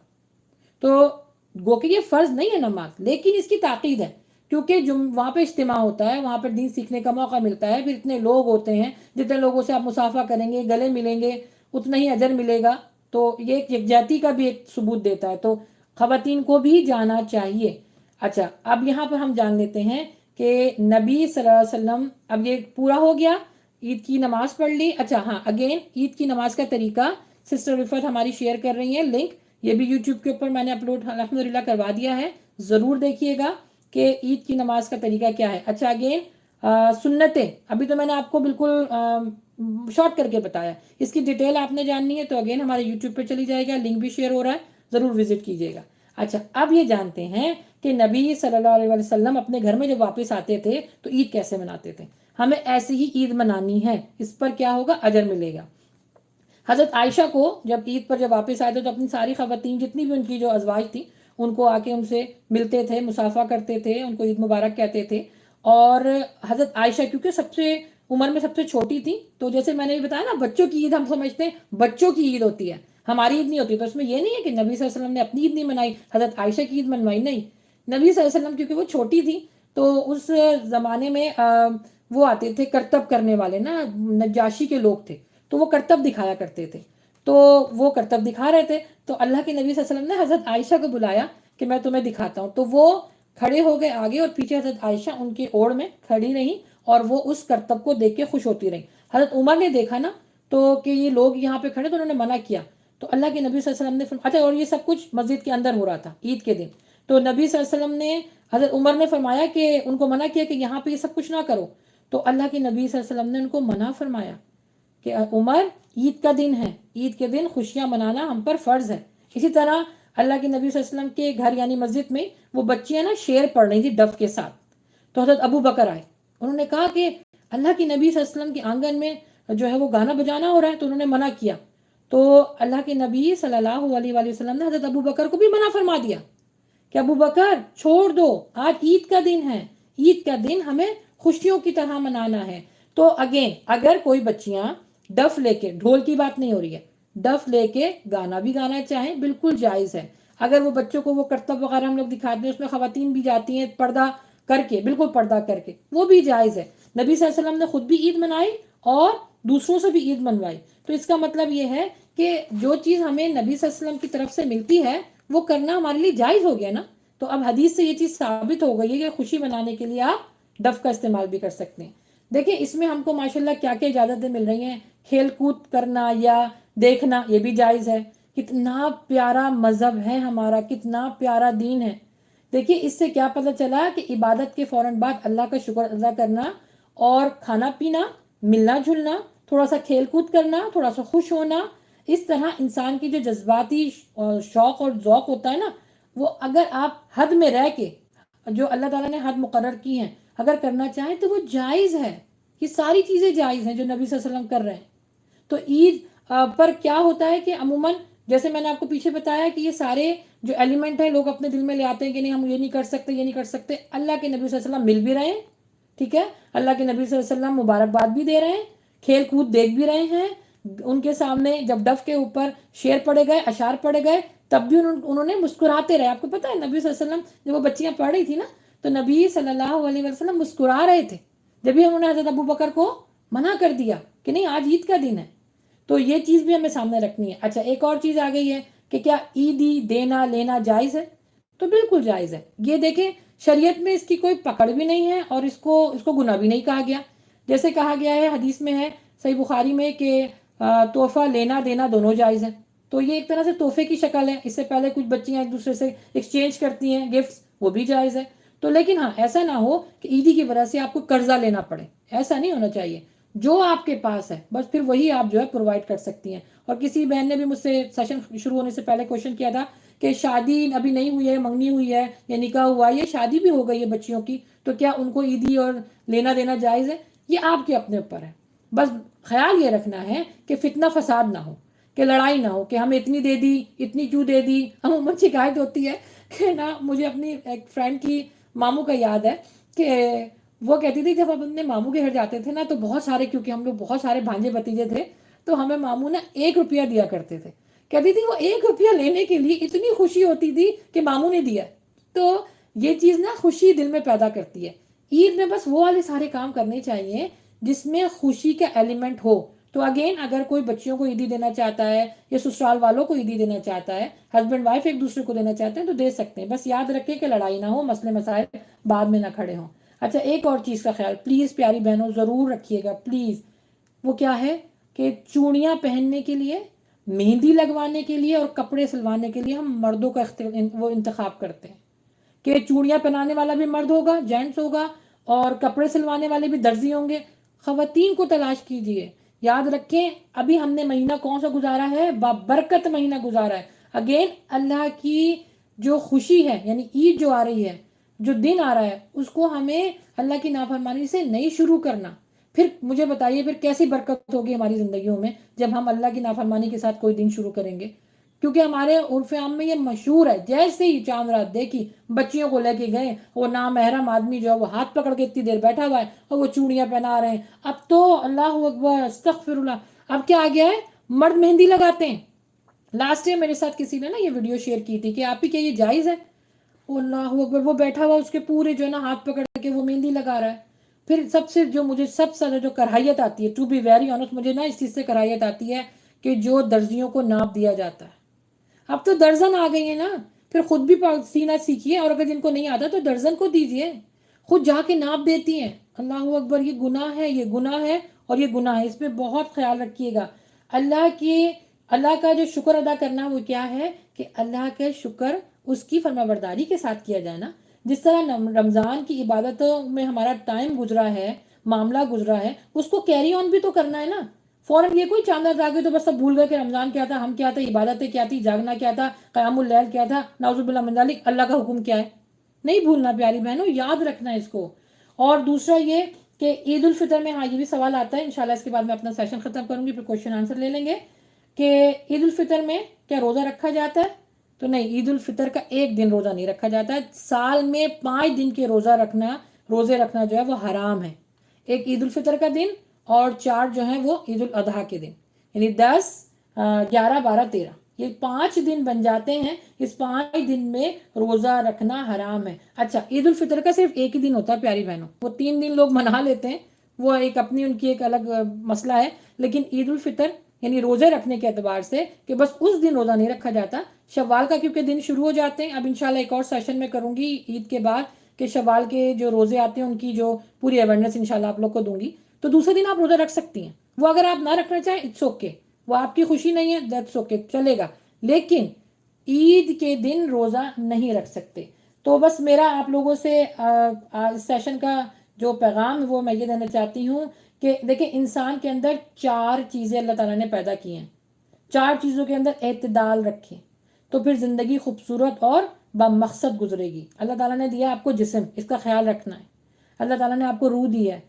Speaker 1: تو گو کہ یہ فرض نہیں ہے نماز، لیکن اس کی تاکید ہے، کیونکہ وہاں پہ اجتماع ہوتا ہے، وہاں پہ دین سیکھنے کا موقع ملتا ہے. پھر اتنے لوگ ہوتے ہیں، جتنے لوگوں سے آپ مصافحہ کریں گے، گلے ملیں گے، اتنا ہی اجر ملے گا. تو یہ ایک یکجہتی کا بھی ایک ثبوت دیتا ہے. تو خواتین کو بھی جانا چاہیے. اچھا اب یہاں پر ہم جان لیتے ہیں کہ نبی صلی اللہ علیہ وسلم، اب یہ پورا ہو گیا، عید کی نماز پڑھ لی. اچھا ہاں اگین عید کی نماز کا طریقہ سسٹر رفت ہماری شیئر کر رہی ہیں لنک، یہ بھی یوٹیوب کے اوپر میں نے اپلوڈ الحمدللہ کروا دیا ہے، ضرور دیکھیے گا کہ عید کی نماز کا طریقہ کیا ہے. اچھا اگین سنتیں ابھی تو میں نے آپ کو بالکل شارٹ کر کے بتایا، اس کی ڈیٹیل آپ نے جاننی ہے تو اگین ہمارے یوٹیوب پہ چلی جائے گا، لنک بھی شیئر ہو رہا ہے، ضرور وزٹ کیجیے گا. اچھا اب یہ جانتے ہیں کہ نبی صلی اللہ علیہ وسلم اپنے گھر میں جب واپس آتے تھے تو عید کیسے مناتے تھے. ہمیں ایسی ہی عید منانی ہے، اس پر کیا ہوگا؟ اجر ملے گا. حضرت عائشہ کو جب عید پر جب واپس آئے تھے تو اپنی ساری خواتین جتنی بھی ان کی جو ازواج تھیں ان کو آ کے ان سے ملتے تھے، مصافحہ کرتے تھے، ان کو عید مبارک کہتے تھے. اور حضرت عائشہ کیونکہ سب سے عمر میں سب سے چھوٹی تھی، تو جیسے میں نے بتایا نا بچوں کی عید ہم سمجھتے ہیں بچوں کی عید ہوتی ہے، ہماری عید نہیں ہوتی. تو اس میں یہ نہیں ہے کہ نبی صلی اللہ علیہ وسلم نے اپنی عید نہیں منائی، حضرت عائشہ کی عید منوائی، نہیں. نبی صلی اللہ علیہ وسلم کیونکہ وہ چھوٹی تھی تو اس زمانے میں وہ آتے تھے کرتب کرنے والے نا، نجاشی کے لوگ تھے، تو وہ کرتب دکھایا کرتے تھے. تو وہ کرتب دکھا رہے تھے تو اللہ کے نبی صلی اللہ علیہ وسلم نے حضرت عائشہ کو بلایا کہ میں تمہیں دکھاتا ہوں. تو وہ کھڑے ہو گئے آگے اور پیچھے حضرت عائشہ ان کی اوڑ میں کھڑی رہی اور وہ اس کرتب کو دیکھ کے خوش ہوتی رہی. حضرت عمر نے دیکھا نا تو کہ یہ لوگ یہاں پہ کھڑے تو انہوں نے منع کیا. تو اللہ کے نبی صلی اللہ علیہ وسلم نے اچھا اور یہ سب کچھ مسجد کے اندر ہو رہا تھا عید کے دن. تو نبی صلی اللہ علیہ وسلم نے حضرت عمر نے فرمایا کہ ان کو منع کیا کہ یہاں پہ یہ سب کچھ نہ کرو. تو اللہ کے نبی صلی اللہ علیہ وسلم نے ان کو منع فرمایا کہ عمر عید کا دن ہے، عید کے دن خوشیاں منانا ہم پر فرض ہے. اسی طرح اللہ کے نبی صلی اللہ علیہ وسلم کے گھر یعنی مسجد میں وہ بچیاں نا شعر پڑھ رہی تھی ڈف کے ساتھ. تو حضرت ابو بکر آئے، انہوں نے کہا کہ اللہ کے نبی صلی اللہ علیہ وسلم کے آنگن میں جو ہے وہ گانا بجانا ہو رہا ہے. تو انہوں نے منع کیا. تو اللہ کے نبی صلی اللہ علیہ وآلہ وسلم نے حضرت ابو بکر کو بھی منع فرما دیا کہ ابو بکر چھوڑ دو، آج عید کا دن ہے، عید کا دن ہمیں خوشیوں کی طرح منانا ہے. تو اگین اگر کوئی بچیاں ڈف لے کے، ڈھول کی بات نہیں ہو رہی ہے، ڈف لے کے گانا بھی گانا چاہیں بالکل جائز ہے. اگر وہ بچوں کو وہ کرتب وغیرہ ہم لوگ دکھاتے ہیں اس میں خواتین بھی جاتی ہیں پردہ کر کے، بالکل پردہ کر کے، وہ بھی جائز ہے. نبی صلی اللہ علیہ وسلم نے خود بھی عید منائی اور دوسروں سے بھی عید منوائی. تو اس کا مطلب یہ ہے کہ جو چیز ہمیں نبی صلی اللہ علیہ وسلم کی طرف سے ملتی ہے وہ کرنا ہمارے لیے جائز ہو گیا نا. تو اب حدیث سے یہ چیز ثابت ہو گئی ہے کہ خوشی منانے کے لیے آپ ڈف کا استعمال بھی کر سکتے ہیں. دیکھیں اس میں ہم کو ماشاءاللہ کیا کیا اجازتیں مل رہی ہیں. کھیل کود کرنا یا دیکھنا یہ بھی جائز ہے. کتنا پیارا مذہب ہے ہمارا، کتنا پیارا دین ہے. دیکھیے اس سے کیا پتہ چلا کہ عبادت کے فوراً بعد اللہ کا شکر ادا کرنا اور کھانا پینا، ملنا جلنا، تھوڑا سا کھیل کود کرنا، تھوڑا سا خوش ہونا، اس طرح انسان کی جو جذباتی شوق اور ذوق ہوتا ہے نا، وہ اگر آپ حد میں رہ کے جو اللہ تعالیٰ نے حد مقرر کی ہیں اگر کرنا چاہیں تو وہ جائز ہے. یہ ساری چیزیں جائز ہیں جو نبی صلی اللہ علیہ وسلم کر رہے ہیں. تو عید پر کیا ہوتا ہے کہ عموماً جیسے میں نے آپ کو پیچھے بتایا کہ یہ سارے جو ایلیمنٹ ہیں لوگ اپنے دل میں لے آتے ہیں کہ نہیں ہم یہ نہیں کر سکتے، یہ نہیں کر سکتے. اللہ کے نبی صلی اللہ علیہ وسلم مل بھی رہے ہیں، ٹھیک ہے، اللہ کے نبی صلی اللہ علیہ وسلم مبارکباد بھی دے رہے ہیں، کھیل کود دیکھ بھی رہے ہیں. ان کے سامنے جب ڈف کے اوپر شعر پڑے گئے، اشعار پڑے گئے، تب بھی انہوں نے مسکراتے رہے. آپ کو پتہ ہے نبی صلی اللہ علیہ وسلم جب وہ بچیاں پڑھ رہی تھی نا تو نبی صلی اللہ علیہ وسلم مسکرا رہے تھے، جبھی انہوں نے حضرت ابو بکر کو منع کر دیا کہ نہیں آج عید کا دن ہے. تو یہ چیز بھی ہمیں سامنے رکھنی ہے. اچھا ایک اور چیز آ گئی ہے کہ کیا عیدی دینا لینا جائز ہے؟ تو بالکل جائز ہے. یہ دیکھیں شریعت میں اس کی کوئی پکڑ بھی نہیں ہے اور اس کو گناہ بھی نہیں کہا گیا. جیسے کہا گیا ہے حدیث میں ہے صحیح بخاری میں کہ تحفہ لینا دینا دونوں جائز ہے. تو یہ ایک طرح سے تحفے کی شکل ہے. اس سے پہلے کچھ بچیاں ایک دوسرے سے ایکسچینج کرتی ہیں گفٹس، وہ بھی جائز ہے. تو لیکن ہاں ایسا نہ ہو کہ عیدی کی وجہ سے آپ کو قرضہ لینا پڑے، ایسا نہیں ہونا چاہیے. جو آپ کے پاس ہے بس پھر وہی آپ جو ہے پرووائڈ کر سکتی ہیں. اور کسی بہن نے بھی مجھ سے سیشن شروع ہونے سے پہلے کوشچن کیا تھا کہ شادی ابھی نہیں ہوئی ہے، منگنی ہوئی ہے یا نکاح ہوا ہے یا شادی بھی ہو گئی ہے بچیوں کی، تو کیا ان کو عیدی اور لینا دینا جائز ہے؟ یہ آپ کے اپنے اوپر ہے. بس خیال یہ رکھنا ہے کہ فتنہ فساد نہ ہو، کہ لڑائی نہ ہو کہ ہمیں اتنی دے دی، اتنی کیوں دے دی. عموماً شکایت ہوتی ہے کہ نا، مجھے اپنی ایک فرینڈ کی ماموں کا یاد ہے کہ وہ کہتی تھی جب ہم اپنے ماموں کے گھر جاتے تھے نا تو بہت سارے، کیونکہ ہم لوگ بہت سارے بھانجے بتیجے تھے، تو ہمیں ماموں نا 1 روپیہ دیا کرتے تھے. کہتی تھی وہ 1 روپیہ لینے کے لیے اتنی خوشی ہوتی تھی کہ ماموں نے دیا. تو یہ چیز نا خوشی دل میں پیدا کرتی ہے. عید میں بس وہ والے سارے کام کرنے چاہیے جس میں خوشی کا ایلیمنٹ ہو. تو اگین اگر کوئی بچیوں کو عیدی دینا چاہتا ہے یا سسرال والوں کو عیدی دینا چاہتا ہے، ہسبینڈ وائف ایک دوسرے کو دینا چاہتے ہیں تو دے سکتے ہیں. بس یاد رکھیں کہ لڑائی نہ ہو، مسئلے مسائل بعد میں نہ کھڑے ہوں. اچھا ایک اور چیز کا خیال پلیز پیاری بہنوں ضرور رکھیے گا پلیز. وہ کیا ہے کہ چوڑیاں پہننے کے لیے، مہندی لگوانے کے لیے اور کپڑے سلوانے کے لیے ہم مردوں کا وہ انتخاب کرتے ہیں کہ چوڑیاں پہنانے والا بھی مرد ہوگا، جینٹس ہوگا، اور کپڑے سلوانے والے بھی درزی ہوں گے. خواتین کو تلاش کیجئے. یاد رکھیں ابھی ہم نے مہینہ کون سا گزارا ہے؟ بابرکت مہینہ گزارا ہے. اگین اللہ کی جو خوشی ہے، یعنی عید جو آ رہی ہے، جو دن آ رہا ہے، اس کو ہمیں اللہ کی نافرمانی سے نہیں شروع کرنا. پھر مجھے بتائیے پھر کیسی برکت ہوگی ہماری زندگیوں میں جب ہم اللہ کی نافرمانی کے ساتھ کوئی دن شروع کریں گے. کیونکہ ہمارے عرف عام میں یہ مشہور ہے، جیسے ہی چاند رات دیکھی بچیوں کو لے کے گئے، وہ نامحرم آدمی جو ہے وہ ہاتھ پکڑ کے اتنی دیر بیٹھا ہوا ہے اور وہ چوڑیاں پہنا رہے ہیں. اب تو اللہ اکبر استغفر اللہ، اب کیا آ گیا ہے؟ مرد مہندی لگاتے ہیں. لاسٹ ٹائم میرے ساتھ کسی نے نا یہ ویڈیو شیئر کی تھی کہ آپ ہی کیا یہ جائز ہے؟ اللہ اکبر، وہ بیٹھا ہوا اس کے پورے جو ہے نا ہاتھ پکڑ کے وہ مہندی لگا رہا ہے. پھر سب سے جو مجھے سب سے جو کراہیت آتی ہے، ٹو بی ویری آنیسٹ، مجھے نا اس چیز سے کراہیت آتی ہے کہ جو درزیوں کو ناپ دیا جاتا ہے. اب تو درزن آ گئی ہیں نا، پھر خود بھی سینا سیکھیے، اور اگر جن کو نہیں آتا تو درزن کو دیجیے، خود جا کے ناپ دیتی ہیں. اللہ اکبر، یہ گناہ ہے، یہ گناہ ہے اور یہ گناہ ہے. اس پہ بہت خیال رکھیے گا. اللہ کا جو شکر ادا کرنا وہ کیا ہے کہ اللہ کے شکر اس کی فرمانبرداری کے ساتھ کیا جائے نا. جس طرح رمضان کی عبادتوں میں ہمارا ٹائم گزرا ہے، معاملہ گزرا ہے، اس کو کیری آن بھی تو کرنا ہے نا. فوراً یہ کوئی چاندہ جاگے تو بس سب بھول گئے کہ رمضان کیا تھا، ہم کیا تھا، عبادتیں کیا تھی، جاگنا کیا تھا، قیام اللیل کیا تھا، نعوذ باللہ من ذالک، اللہ کا حکم کیا ہے. نہیں بھولنا پیاری بہنوں، یاد رکھنا ہے اس کو. اور دوسرا یہ کہ عید الفطر میں، ہاں یہ بھی سوال آتا ہے، انشاءاللہ اس کے بعد میں اپنا سیشن ختم کروں گی، پھر کوشچن آنسر لے لیں گے کہ عید الفطر میں کیا روزہ رکھا جاتا ہے؟ تو نہیں، عید الفطر کا ایک دن روزہ نہیں رکھا جاتا ہے. سال میں 5 دن کے روزے رکھنا جو ہے وہ حرام ہے. ایک عید الفطر کا دن اور 4 جو ہیں وہ عید الاضحیٰ کے دن، یعنی 10 11 12 13، یہ 5 دن بن جاتے ہیں. اس 5 دن میں روزہ رکھنا حرام ہے. اچھا عید الفطر کا صرف ایک ہی دن ہوتا ہے پیاری بہنوں، وہ 3 دن لوگ منا لیتے ہیں، وہ ایک اپنی ان کی ایک الگ مسئلہ ہے. لیکن عید الفطر یعنی روزے رکھنے کے اعتبار سے کہ بس اس دن روزہ نہیں رکھا جاتا. شوال کا کیونکہ دن شروع ہو جاتے ہیں، اب انشاءاللہ ایک اور سیشن میں کروں گی عید کے بعد کہ شوال کے جو روزے آتے ہیں ان کی جو پوری اویئرنیس انشاءاللہ آپ لوگ کو دوں گی. تو دوسرے دن آپ روزہ رکھ سکتی ہیں، وہ اگر آپ نہ رکھنا چاہیں اٹس اوکے، وہ آپ کی خوشی نہیں ہے، دیٹس اوکے، چلے گا. لیکن عید کے دن روزہ نہیں رکھ سکتے. تو بس میرا آپ لوگوں سے اس سیشن کا جو پیغام وہ میں یہ دینا چاہتی ہوں کہ دیکھیں انسان کے اندر 4 چیزیں اللہ تعالیٰ نے پیدا کی ہیں. 4 چیزوں کے اندر اعتدال رکھیں تو پھر زندگی خوبصورت اور بامقصد گزرے گی. اللہ تعالیٰ نے دیا آپ کو جسم، اس کا خیال رکھنا ہے. اللہ تعالیٰ نے آپ کو روح دی ہے.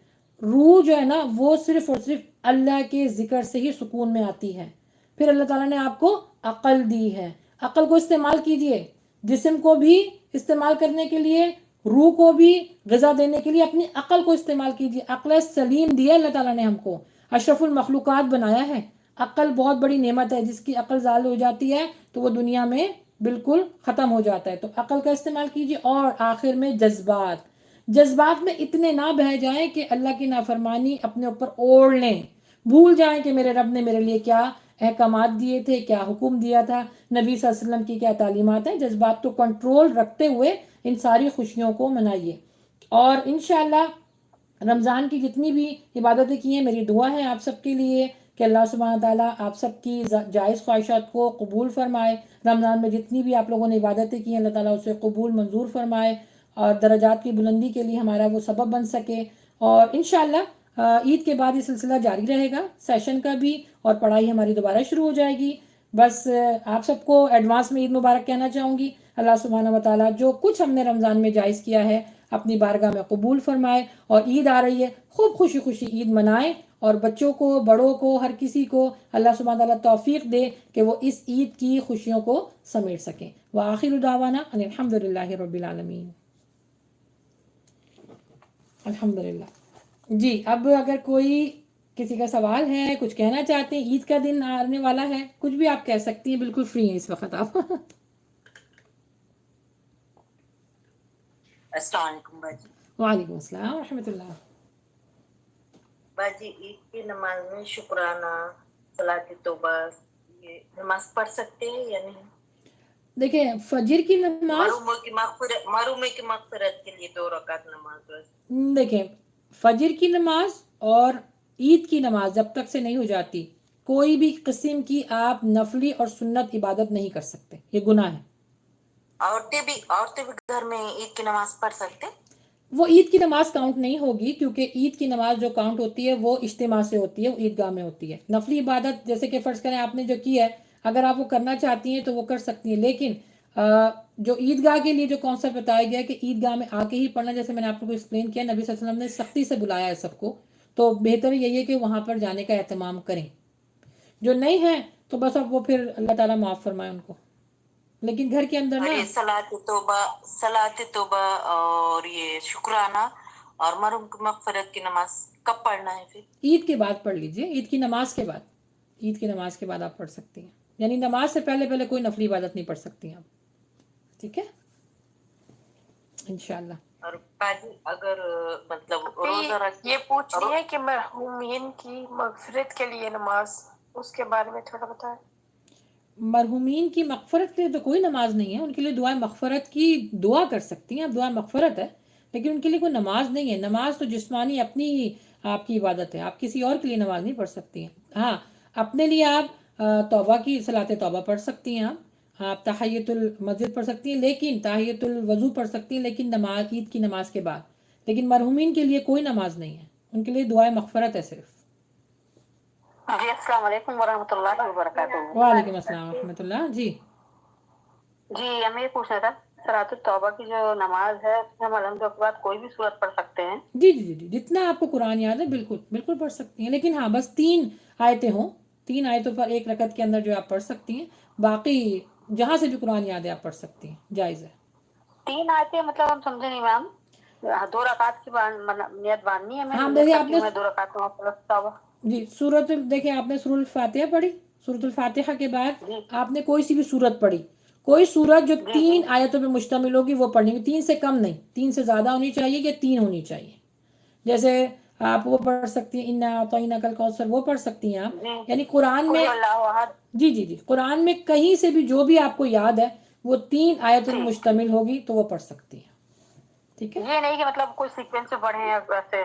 Speaker 1: روح جو ہے نا وہ صرف اور صرف اللہ کے ذکر سے ہی سکون میں آتی ہے. پھر اللہ تعالیٰ نے آپ کو عقل دی ہے، عقل کو استعمال کیجئے. جسم کو بھی استعمال کرنے کے لیے، روح کو بھی غذا دینے کے لیے اپنی عقل کو استعمال کیجئے. عقل سلیم دی ہے اللہ تعالیٰ نے ہم کو، اشرف المخلوقات بنایا ہے. عقل بہت بڑی نعمت ہے، جس کی عقل زائل ہو جاتی ہے تو وہ دنیا میں بالکل ختم ہو جاتا ہے. تو عقل کا استعمال کیجئے. اور آخر میں جذبات میں اتنے نہ بہہ جائیں کہ اللہ کی نافرمانی اپنے اوپر اوڑھ لیں، بھول جائیں کہ میرے رب نے میرے لیے کیا احکامات دیے تھے، کیا حکم دیا تھا، نبی صلی اللہ علیہ وسلم کی کیا تعلیمات ہیں، جذبات کو کنٹرول رکھتے ہوئے ان ساری خوشیوں کو منائیے. اور انشاءاللہ رمضان کی جتنی بھی عبادتیں کی ہیں، میری دعا ہے آپ سب کے لیے کہ اللہ سبحانہ تعالیٰ آپ سب کی جائز خواہشات کو قبول فرمائے. رمضان میں جتنی بھی آپ لوگوں نے عبادتیں کی ہیں، اللہ تعالیٰ اسے قبول منظور فرمائے اور درجات کی بلندی کے لیے ہمارا وہ سبب بن سکے. اور انشاءاللہ عید کے بعد یہ سلسلہ جاری رہے گا سیشن کا بھی، اور پڑھائی ہماری دوبارہ شروع ہو جائے گی. بس آپ سب کو ایڈوانس میں عید مبارک کہنا چاہوں گی. اللہ سبحانہ و تعالیٰ جو کچھ ہم نے رمضان میں جائز کیا ہے اپنی بارگاہ میں قبول فرمائے. اور عید آ رہی ہے، خوب خوشی خوشی عید منائیں، اور بچوں کو، بڑوں کو، ہر کسی کو اللہ سبحانہ تعالیٰ توفیق دے کہ وہ اس عید کی خوشیوں کو سمیٹ سکیں. وآخر دعوانا ان الحمدللہ رب العالمین. الحمدللہ. جی اب اگر کوئی کسی کا سوال ہے، کچھ کہنا چاہتے ہیں، عید کا دن آنے والا ہے، کچھ بھی آپ کہہ سکتی ہیں، بالکل فری ہیں اس وقت آپ.
Speaker 2: السلام علیکم باجی.
Speaker 1: وعلیکم السلام ورحمۃ اللہ.
Speaker 2: باجی عید کی نماز میں شکرانہ، صلاۃ توبہ، یہ نماز پڑھ سکتے ہیں یا نہیں؟
Speaker 1: دیکھیں فجر کی نماز،
Speaker 2: محرومے کی مغفرت کے لیے 2 رکعت نماز بس.
Speaker 1: دیکھیں فجر کی نماز اور عید کی نماز جب تک سے نہیں ہو جاتی، کوئی بھی قسم کی آپ نفلی اور سنت عبادت نہیں کر سکتے، یہ گناہ ہے.
Speaker 2: عورتیں بھی گھر میں عید کی نماز پڑھ سکتے؟
Speaker 1: وہ عید کی نماز کاؤنٹ نہیں ہوگی، کیونکہ عید کی نماز جو کاؤنٹ ہوتی ہے وہ اجتماع سے ہوتی ہے، وہ عیدگاہ میں ہوتی ہے. نفلی عبادت جیسے کہ فرض کریں آپ نے جو کی ہے، اگر آپ وہ کرنا چاہتی ہیں تو وہ کر سکتی ہیں، لیکن جو عیدگاہ کے لیے جو کانسیپٹ بتایا گیا کہ عیدگاہ میں آ کے ہی پڑھنا، جیسے میں نے آپ کو ایکسپلین کیا، نبی صلی اللہ علیہ وسلم نے سختی سے بلایا ہے سب کو، تو بہتر یہی ہے کہ وہاں پر جانے کا اہتمام کریں. جو نہیں ہے تو بس اب وہ پھر اللہ تعالیٰ معاف فرمائے ان کو، لیکن گھر کے اندر نا
Speaker 2: صلاۃ توبہ اور یہ شکرانہ اور محروم کی مغفرت کی نماز کب پڑھنا ہے پھر؟
Speaker 1: عید کے بعد پڑھ لیجئے، عید کی نماز کے بعد. عید کی نماز کے بعد آپ پڑھ سکتی ہیں، یعنی نماز سے پہلے کوئی نفلی عبادت نہیں پڑھ سکتی ہیں آپ. ٹھیک ہے انشاءاللہ.
Speaker 2: اور باجی اگر مطلب روزہ رکھ
Speaker 3: یہ پوچھ رہی ہے کہ مرحومین کی مغفرت کے لیے نماز، اس کے بارے میں تھوڑا بتائیں.
Speaker 1: مرحومین کی مغفرت کے لیے تو کوئی نماز نہیں ہے، ان کے لیے دعائے مغفرت کی دعا کر سکتی ہیں آپ، دعائے مغفرت ہے، لیکن ان کے لیے کوئی نماز نہیں ہے. نماز تو جسمانی اپنی آپ کی عبادت ہے، آپ کسی اور کے لیے نماز نہیں پڑھ سکتی ہیں. ہاں اپنے لیے آپ توبہ کی صلاۃ توبہ پڑھ سکتی ہیں، آپ تحیۃ المسجد پڑھ سکتی ہیں، لیکن تحیۃ الوضو پڑھ سکتی ہیں، لیکن نماز عید کی نماز کے بعد. لیکن مرحومین کے لیے کوئی نماز نہیں ہے، ان کے لیے دعائے مغفرت ہے صرف.
Speaker 3: جی السلام علیکم ورحمۃ اللہ وبرکاتہ.
Speaker 1: وعلیکم السلام ورحمۃ اللہ.
Speaker 3: جی ہمیں یہ پوچھنا تھا، صلاۃ التوبہ کی جو نماز ہے اس میں ہم الحمد کے بعد کوئی بھی سورت پڑھ سکتے ہیں؟
Speaker 1: جی جی جی جتنا آپ کو قرآن یاد ہے بالکل پڑھ سکتی ہیں، لیکن ہاں بس 3 آیتیں ہوں، 3 آیتوں پر ایک رکعت کے اندر جو آپ پڑھ سکتی ہیں، باقی جہاں سے بھی قرآن یاد ہے آپ پڑھ سکتی ہیں، جائز ہے.
Speaker 3: 3 آیتیں مطلب ہم سمجھے نہیں میم، 2 رکعت کی نیت باندھنی ہے.
Speaker 1: ہاں دیکھیں آپ نے
Speaker 3: 2 رکعت میں توبہ.
Speaker 1: جی سورت، دیکھیں آپ نے سورۃ الفاتحہ پڑھی، سورۃ الفاتحہ کے بعد
Speaker 3: جی
Speaker 1: آپ نے کوئی سی بھی سورت پڑھی، کوئی سورت جو
Speaker 3: جی
Speaker 1: 3 آیتوں پہ مشتمل ہوگی وہ پڑھنی ہے، 3 سے کم نہیں، 3 سے زیادہ ہونی چاہیے کہ 3 ہونی چاہیے. جیسے آپ وہ پڑھ سکتی ہیں انا اعطیناک الکوثر، وہ پڑھ سکتی ہیں آپ،
Speaker 3: جی
Speaker 1: یعنی قرآن میں.
Speaker 3: قل اللہ احد.
Speaker 1: جی قرآن میں کہیں سے بھی جو بھی آپ کو یاد ہے وہ 3 آیتوں میں
Speaker 3: جی
Speaker 1: مشتمل ہوگی تو وہ پڑھ سکتی ہیں. ٹھیک ہے،
Speaker 3: یہ نہیں کہ مطلب کوئی سیکوینس سے پڑھیں یا ویسے.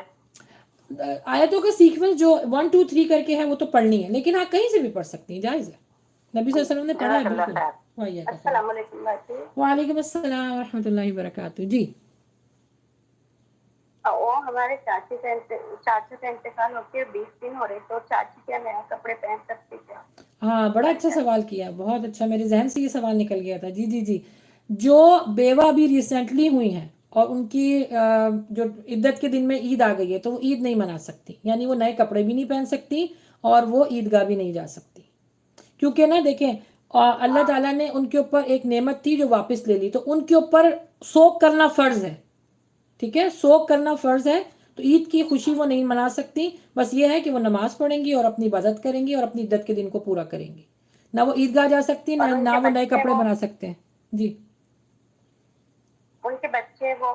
Speaker 1: آیتوں کا سیکوینس جو 1 2 3 کر کے ہے وہ تو پڑھنی ہے، لیکن آپ کہیں سے بھی پڑھ سکتی ہیں، جائز ہے. نبی صلی اللہ علیہ وسلم نے پڑھا ہے
Speaker 3: جزاک اللہ خیر.
Speaker 1: بالکل.
Speaker 3: السلام علیکم باجی.
Speaker 1: وعلیکم السلام ورحمۃ اللہ وبرکاتہ. جی
Speaker 3: وہ ہمارے چاچی کا انتقال ہو کے 20 دن ہو رہے، تو چاچی کیا نیا کپڑے پہن سکتی کیا؟
Speaker 1: ہاں بڑا اچھا سوال کیا، بہت اچھا، میرے ذہن سے یہ سوال نکل گیا تھا. جی جو بیوہ بھی ریسنٹلی ہوئی ہیں اور ان کی جو عدت کے دن میں عید آ گئی ہے تو وہ عید نہیں منا سکتی، یعنی وہ نئے کپڑے بھی نہیں پہن سکتی اور وہ عیدگاہ بھی نہیں جا سکتی، کیونکہ نا دیکھیں اللہ تعالیٰ نے ان کے اوپر ایک نعمت تھی جو واپس لے لی، تو ان کے اوپر سوگ کرنا فرض ہے. ٹھیک ہے، سوگ کرنا فرض ہے، تو عید کی خوشی وہ نہیں منا سکتی. بس یہ ہے کہ وہ نماز پڑھیں گی اور اپنی عبادت کریں گی اور اپنی عدت کے دن کو پورا کریں گی. نہ وہ عیدگاہ جا سکتی،
Speaker 3: اور ان
Speaker 1: نہ
Speaker 3: کے
Speaker 1: وہ نئے
Speaker 3: بچے
Speaker 1: کپڑے بنا سکتے ہیں. جی
Speaker 3: ان کے بچے وہ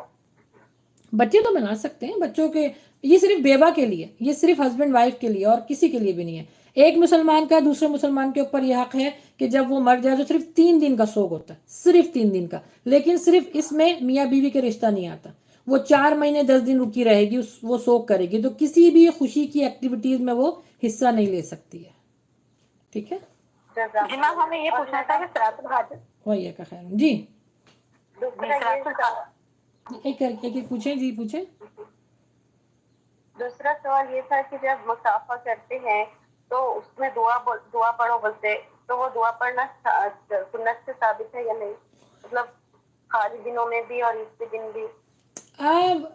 Speaker 1: بچے تو بنا سکتے ہیں، بچوں کے، یہ صرف بیوہ کے لیے، یہ صرف ہسبینڈ وائف کے لیے اور کسی کے لیے بھی نہیں ہے. ایک مسلمان کا دوسرے مسلمان کے اوپر یہ حق ہے کہ جب وہ مر جائے تو صرف 3 دن کا سوگ ہوتا ہے، صرف 3 دن کا، لیکن صرف اس میں میاں بیوی کے رشتہ نہیں آتا، وہ 4 مہینے 10 دن رکی رہے گی، وہ سوگ کرے گی، تو کسی بھی خوشی کی ایکٹیویٹیز میں وہ حصہ نہیں لے سکتی ہے، ٹھیک ہے؟
Speaker 3: جی میم ہمیں یہ پوچھنا تھا کہ صلاۃ الحاجت
Speaker 1: وہی کا خیر جی، ایک ایک پوچھیں جی، پوچھیں۔
Speaker 3: دوسرا سوال یہ تھا کہ جب مسافہ کرتے ہیں تو اس میں دعا پڑھو بولتے، تو وہ دعا پڑھنا سنت سے ثابت ہے یا نہیں؟ مطلب خالی دنوں میں بھی اور عید کے دن بھی؟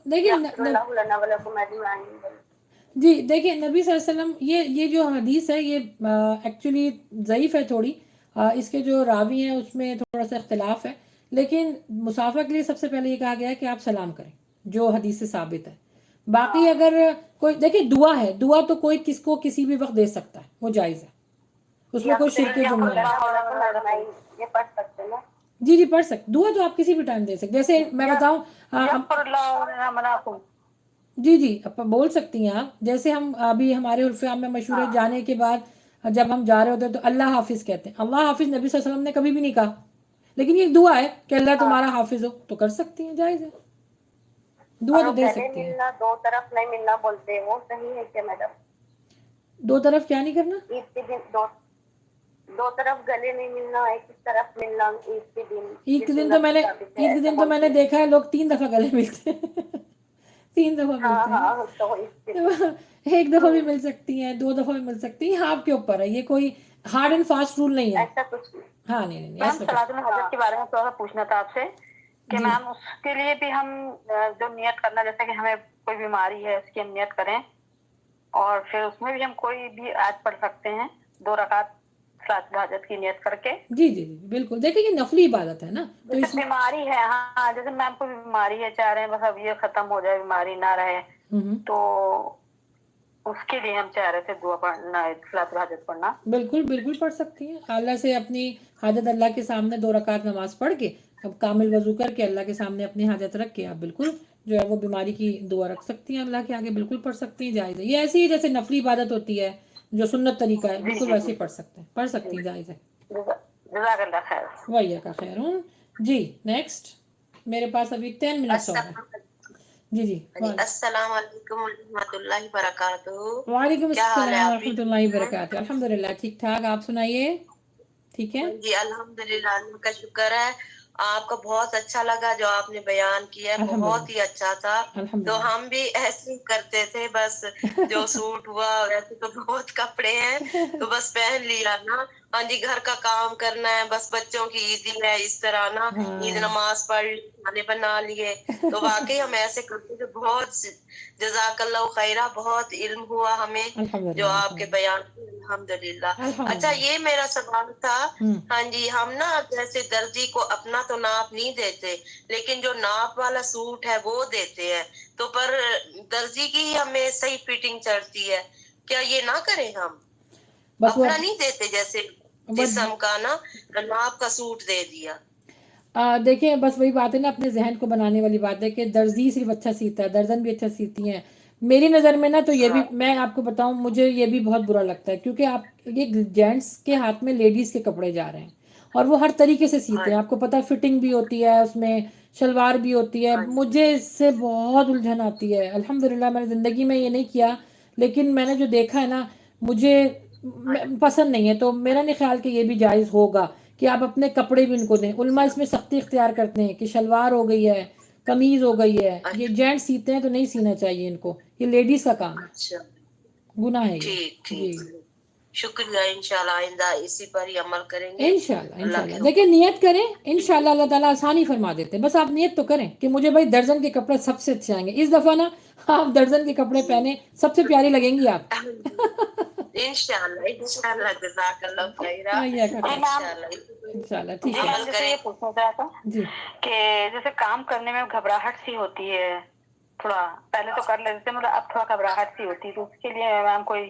Speaker 1: دیکھیں جی، دیکھیں نبی صلی اللہ علیہ وسلم، یہ جو حدیث ہے یہ ایکچولی ضعیف ہے تھوڑی، اس کے جو راوی ہیں اس میں تھوڑا سا اختلاف ہے، لیکن مسافہ کے لیے سب سے پہلے یہ کہا گیا ہے کہ آپ سلام کریں، جو حدیث سے ثابت ہے۔ باقی اگر کوئی دیکھیں دعا ہے، دعا تو کوئی کس کو کسی بھی وقت دے سکتا ہے، وہ جائز ہے، اس میں کوئی شرک جملہ نہیں۔
Speaker 3: یہ پڑھ سکتے نا؟
Speaker 1: جی جی پڑھ سکتے، دعا تو آپ کسی بھی ٹائم دے سکتے، جیسے میں بتاؤں جی جی آپ بول سکتی ہیں آپ، جیسے ہم ابھی ہمارے عرف عام میں مشہور ہے، جانے کے بعد جب ہم جا رہے ہوتے ہیں تو اللہ حافظ کہتے ہیں، اللہ حافظ نبی صلی اللہ علیہ وسلم نے کبھی بھی نہیں کہا، لیکن یہ دعا ہے کہ اللہ تمہارا حافظ ہو، تو کر سکتی ہیں، جائز ہے، دعا تو دے سکتی ہیں۔
Speaker 3: دو طرف نہیں ملنا بولتے ہیں، وہ صحیح ہے کیا میڈم؟
Speaker 1: دو طرف کیا نہیں کرنا؟
Speaker 3: عید کے دن دو طرف گلے نہیں ملنا، ایک طرف ملنا عید کے دن۔
Speaker 1: عید کے دن تو میں نے دیکھا ہے لوگ 3 دفعہ گلے ملتے ہیں 3 دفعہ ملتے ہیں، ایک دفعہ بھی مل سکتی ہیں، 2 دفعہ بھی مل سکتی ہیں، آپ کے اوپر ہے، یہ کوئی ہارڈ اینڈ فاسٹ رول نہیں ہے۔
Speaker 3: ایسا کچھ نہیں۔
Speaker 1: ہاں نہیں نہیں
Speaker 3: میم
Speaker 1: ایسا
Speaker 3: صلاۃ الحاجت کے بارے میں تھوڑا سا پوچھنا تھا آپ سے کہ
Speaker 1: جی۔
Speaker 3: میم اس کے لیے بھی ہم جو نیت کرنا، جیسے کہ ہمیں کوئی بیماری ہے اس کی ہم نیت کریں، اور پھر اس میں بھی ہم کوئی بھی آیت پڑھ سکتے ہیں 2 رکعت صلاۃ الحاجت کی نیت کر کے؟
Speaker 1: جی جی جی بالکل، دیکھیں یہ نفلی عبادت ہے نا، تو
Speaker 3: جیسے
Speaker 1: اس میں
Speaker 3: بیماری ہے، ہاں جیسے میم کو بیماری ہے، چاہ رہے ہیں بس اب یہ ختم ہو جائے، بیماری نہ رہے، تو اس کے لیے ہم چاہ رہے تھے دعا پڑھنا، صلاۃ الحاجت پڑھنا۔
Speaker 1: بالکل بالکل پڑھ سکتی ہیں، اللہ سے اپنی حاجت اللہ کے سامنے 2 رکعت نماز پڑھ کے، اب کامل وضو کر کے اللہ کے سامنے اپنی حاجت رکھ کے آپ بالکل جو ہے وہ بیماری کی دعا رکھ سکتی ہیں اللہ کے آگے، بالکل پڑھ سکتی ہیں، جائز ہے، یہ ایسی ہی جیسے نفلی عبادت ہوتی ہے جو سنت طریقہ ہے، بالکل ویسے ہی پڑھ سکتے ہیں، پڑھ سکتی ہیں، جائز ہے۔
Speaker 3: جزاک اللہ خیر۔
Speaker 1: وہی کا خیر ہوں جی۔ نیکسٹ میرے پاس ابھی 10 منٹس اور ہیں۔ جی جی
Speaker 2: السلام علیکم ورحمۃ اللہ وبرکاتہ۔
Speaker 1: وعلیکم
Speaker 2: کیا حال ہے
Speaker 1: السلام
Speaker 2: آپ؟
Speaker 1: ورحمۃ اللہ وبرکاتہ، الحمد للہ ٹھیک ٹھاک، آپ سنائیے؟ ٹھیک ہے
Speaker 2: جی الحمدللہ، اللہ کا شکر ہے۔ آپ کا بہت اچھا لگا جو آپ نے بیان کیا، بہت ہی اچھا تھا، تو ہم بھی ایسے ہی کرتے تھے، بس جو سوٹ ہوا، ویسے تو بہت کپڑے ہیں تو بس پہن لیا نا، ہاں جی گھر کا کام کرنا ہے، بس بچوں کی عیدی ہے، اس طرح نا عید نماز پڑھ لی، کھانے بنا لیے، تو واقعی ہم ایسے کرتے تھے۔ بہت جزاک اللہ خیرہ، بہت علم ہوا ہمیں جو آپ کے بیان کی، الحمدللہ۔ اچھا یہ میرا سوال تھا، ہاں جی ہم نا جیسے درزی کو اپنا تو ناپ نہیں دیتے، لیکن جو ناپ والا سوٹ ہے وہ دیتے ہیں، تو پر درزی کی ہی ہمیں صحیح فٹنگ چڑھتی ہے، کیا یہ نہ کریں ہم؟ اپنا نہیں دیتے، جیسے جسم کا نا ناپ کا سوٹ دے دیا۔
Speaker 1: دیکھیں بس وہی بات ہے نا، اپنے ذہن کو بنانے والی بات ہے کہ درزی صرف اچھا سیتا ہے، درزن بھی اچھا سیتی ہیں، میری نظر میں نا تو یہ بھی میں آپ کو بتاؤں، مجھے یہ بھی بہت برا لگتا ہے، کیونکہ آپ یہ جینٹس کے ہاتھ میں لیڈیز کے کپڑے جا رہے ہیں اور وہ ہر طریقے سے سیتے ہیں، آپ کو پتہ ہے فٹنگ بھی ہوتی ہے، اس میں شلوار بھی ہوتی ہے، مجھے اس سے بہت الجھن آتی ہے، الحمدللہ میں نے زندگی میں یہ نہیں کیا، لیکن میں نے جو دیکھا ہے نا مجھے پسند نہیں ہے، تو میرا نہیں خیال کہ یہ بھی جائز ہوگا کہ آپ اپنے کپڑے بھی ان کو دیں۔ علماء اس میں سختی اختیار کرتے ہیں کہ شلوار ہو گئی ہے، قمیض ہو گئی ہے، یہ جینٹس سیتے ہیں تو نہیں سینا چاہیے ان کو، یہ لیڈیز کا کام ہے،
Speaker 2: اچھا
Speaker 1: گناہ ہے یہ۔
Speaker 2: ٹھیک
Speaker 1: جی
Speaker 2: شکریہ، انشاءاللہ آئندہ اسی پر ہی عمل کریں گے۔
Speaker 1: انشاءاللہ
Speaker 2: اللہ
Speaker 1: انشاءاللہ،
Speaker 2: کے
Speaker 1: دیکھیں نیت کریں، انشاءاللہ اللہ تعالیٰ آسانی فرما دیتے ہیں، بس آپ نیت تو کریں کہ مجھے بھائی درجن کے کپڑے سب سے اچھے آئیں گے، اس دفعہ نا آپ درجن کے کپڑے پہنے، سب سے پیاری لگیں گی آپ۔
Speaker 2: انشاءاللہ جزاک اللہ خیرہ،
Speaker 1: انشاءاللہ ٹھیک ہے
Speaker 3: میم جیسے یہ پوچھنا چاہا تھا
Speaker 1: جی۔
Speaker 3: کہ جیسے کام کرنے میں گھبراہٹ سی ہوتی ہے، تھوڑا پہلے تو کر لیتے تھے، مطلب اب تھوڑا گھبراہٹ سی ہوتی ہے، تو اس کے لیے میم کوئی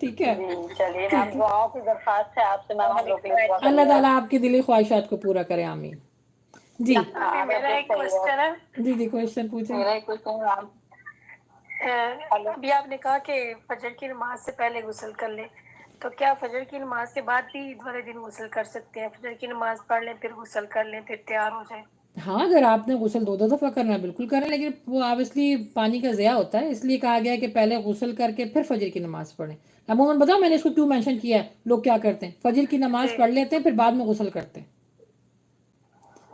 Speaker 1: ٹھیک ہے.
Speaker 3: چلیے میم دعاؤں کی درخواست ہے آپ سے میم ہم لوگ کے لیے دعا کریے.
Speaker 1: اللہ تعالیٰ آپ کی دلی خواہشات کو پورا کرے, آمین. جی
Speaker 3: میرا ایک کوشچن ہے.
Speaker 1: جی جی کوشچن پوچھیں.
Speaker 3: میرا ایک کوشچن ہے ابھی آپ نے کہا کہ فجر کی نماز سے پہلے غسل کر لیں, تو کیا فجر کی نماز کے بعد بھی عید والے دن غسل کر سکتے ہیں؟ فجر کی نماز پڑھ لیں پھر غسل کر لیں پھر تیار ہو جائیں.
Speaker 1: ہاں اگر آپ نے غسل 2 دفعہ کرنا ہے بالکل کریں, لیکن وہ آبویسلی پانی کا ضیاع ہوتا ہے, اس لیے کہا گیا ہے کہ پہلے غسل کر کے پھر فجر کی نماز پڑھیں. عموماً بتاؤ میں نے اس کو کیوں مینشن کیا ہے, لوگ کیا کرتے ہیں فجر کی نماز پڑھ لیتے ہیں پھر بعد میں غسل کرتے ہیں.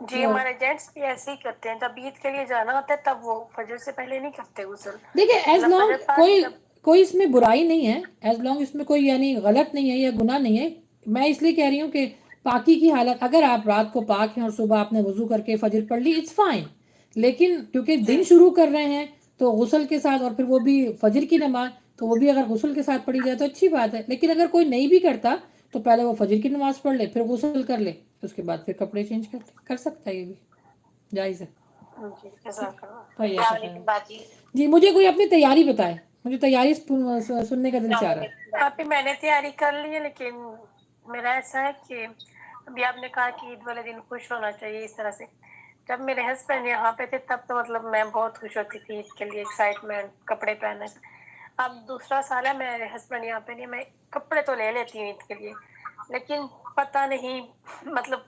Speaker 3: جی ہمارے جینٹس بھی ایسے ہی کرتے ہیں, جب عید کے لیے جانا ہوتا ہے تب وہ فجر سے پہلے نہیں کرتے غسل.
Speaker 1: دیکھیں ایز لانگ کوئی اس میں برائی نہیں ہے, ایز لانگ اس میں کوئی یعنی غلط نہیں ہے یا گناہ نہیں ہے. میں اس لیے کہہ رہی ہوں کہ پاکی کی حالت, اگر آپ رات کو پاک ہیں اور صبح آپ نے وضو کر کے فجر پڑھ لی اٹس فائن, لیکن کیونکہ دن شروع کر رہے ہیں تو غسل کے ساتھ, اور پھر وہ بھی فجر کی نماز, تو وہ بھی اگر غسل کے ساتھ پڑھی جائے تو اچھی بات ہے. لیکن اگر کوئی نہیں بھی کرتا تو پہلے وہ فجر کی نماز پڑھ لے پھر غسل کر لے, اس کے بعد پھر کپڑے چینج کر سکتا ہے, یہ بھی جائز ہے. جی مجھے کوئی اپنی تیاری بتائے, مجھے تیاری سننے کا دل چاہ رہا ہے.
Speaker 3: آپ میں نے تیاری کر لی ہے, لیکن میرا ایسا ہے کہ ابھی آپ نے کہا کہ عید والے دن خوش ہونا چاہیے اس طرح سے. جب میرے ہسبینڈ یہاں پہ تھے تب تو مطلب میں بہت خوش ہوتی تھی عید کے لیے, ایکسائٹمنٹ کپڑے پہننے. اب دوسرا سال ہے میرے ہسبینڈ یہاں پہ نہیں, میں کپڑے تو لے لیتی ہوں عید کے لیے, لیکن پتہ نہیں مطلب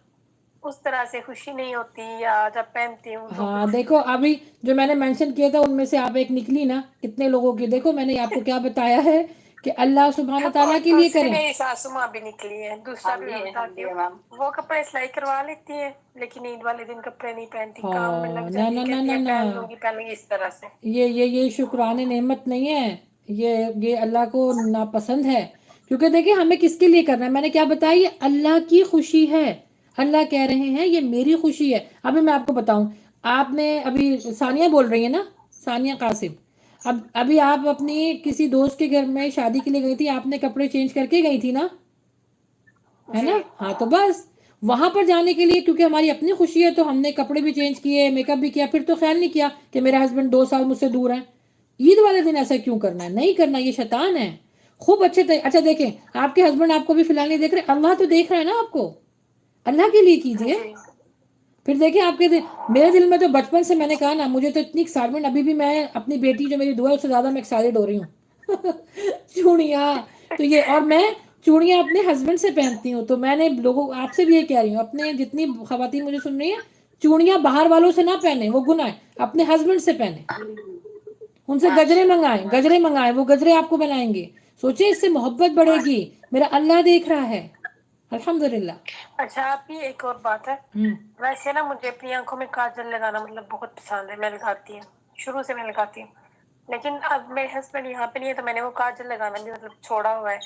Speaker 3: اس طرح سے خوشی نہیں ہوتی, یا جب پہنتی ہوں تو.
Speaker 1: ہاں دیکھو ابھی جو میں نے مینشن کیا تھا ان میں سے آپ ایک نکلی نا, کتنے لوگوں کی. دیکھو میں نے آپ کو کیا بتایا ہے کہ اللہ سبحانہ تعالیٰ کے لیے کریں.
Speaker 3: میری ساسو ماں بھی نکلی ہے, دوسرا بھی میں بتاتی ہوں, وہ کپڑے سلائی کروا لیتی ہیں لیکن عید والے دن کپڑے نہیں پہنتی, کام میں لگ جاتی, کہتی ہے پہن لوں گی اس طرح سے.
Speaker 1: یہ شکران نعمت نہیں ہے, یہ اللہ کو ناپسند ہے. کیونکہ دیکھیں ہمیں کس کے لیے کرنا ہے, میں نے کیا بتایا, یہ اللہ کی خوشی ہے. اللہ کہہ رہے ہیں یہ میری خوشی ہے. ابھی میں آپ کو بتاؤں, آپ نے ابھی ثانیہ بول رہی ہیں نا, ثانیہ قاسم, ابھی آپ اپنی کسی دوست کے گھر میں شادی کے لیے گئی تھی, آپ نے کپڑے چینج کر کے گئی تھی نا, ہے نا. ہاں تو بس وہاں پر جانے کے لیے کیونکہ ہماری اپنی خوشی ہے تو ہم نے کپڑے بھی چینج کیے, میک اپ بھی کیا, پھر تو خیال نہیں کیا کہ میرے ہسبینڈ 2 سال مجھ سے دور ہیں. عید والے دن ایسا کیوں کرنا ہے, نہیں کرنا, یہ شیطان ہے. خوب اچھا دیکھیں آپ کے ہسبینڈ آپ کو بھی فی الحال نہیں دیکھ رہے, اللہ تو دیکھ رہا ہے نا آپ کو, اللہ کے لیے کیجئے. پھر دیکھیں آپ کے میرے دل میں تو بچپن سے میں نے کہا نا, مجھے تو اتنی ایکسائٹمنٹ, ابھی بھی میں اپنی بیٹی جو میری دعا ہے اس سے زیادہ میں ایکسائٹڈ ہو رہی ہوں. چوڑیاں تو یہ, اور میں چوڑیاں اپنے ہسبینڈ سے پہنتی ہوں, تو میں نے لوگوں آپ سے بھی یہ کہہ رہی ہوں, اپنے جتنی خواتین مجھے سن رہی ہیں, چوڑیاں باہر والوں سے نہ پہنے, وہ گناہ ہے, اپنے ہسبینڈ سے پہنے, ان سے گجرے منگائیں, وہ گجرے آپ کو بنائیں گے. سوچیں اس سے محبت بڑھے گی, میرا اللہ دیکھ رہا ہے. الحمدللہ.
Speaker 3: اچھا آپ یہ ایک اور بات ہے, ویسے نا مجھے اپنی آنکھوں میں کاجل لگانا مطلب بہت پسند ہے, میں لگاتی ہوں, شروع سے میں لگاتی ہوں, لیکن اب میرے ہسبینڈ یہاں پہ نہیں ہے تو میں نے وہ کاجل لگانا بھی مطلب چھوڑا ہوا ہے.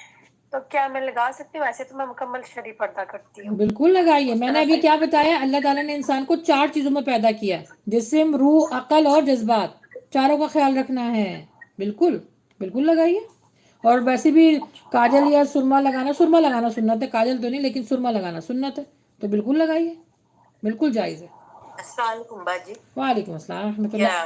Speaker 3: تو کیا میں لگا سکتی ہوں؟ ویسے تو میں مکمل شرعی پردہ کرتی ہوں.
Speaker 1: بالکل لگائیے, میں نے ابھی کیا بتایا, اللہ تعالیٰ نے انسان کو 4 چیزوں میں پیدا کیا ہے, جسم, روح, عقل اور جذبات, چاروں کا خیال رکھنا ہے. بالکل لگائیے. اور ویسے بھی کاجل یا سرما لگانا سنت ہے, کاجل تو نہیں لیکن سرما لگانا سنت ہے, تو بالکل لگائیے, بالکل جائز ہے.
Speaker 2: السلام علیکم باجی.
Speaker 1: وعلیکم السلام ورحمۃ اللہ.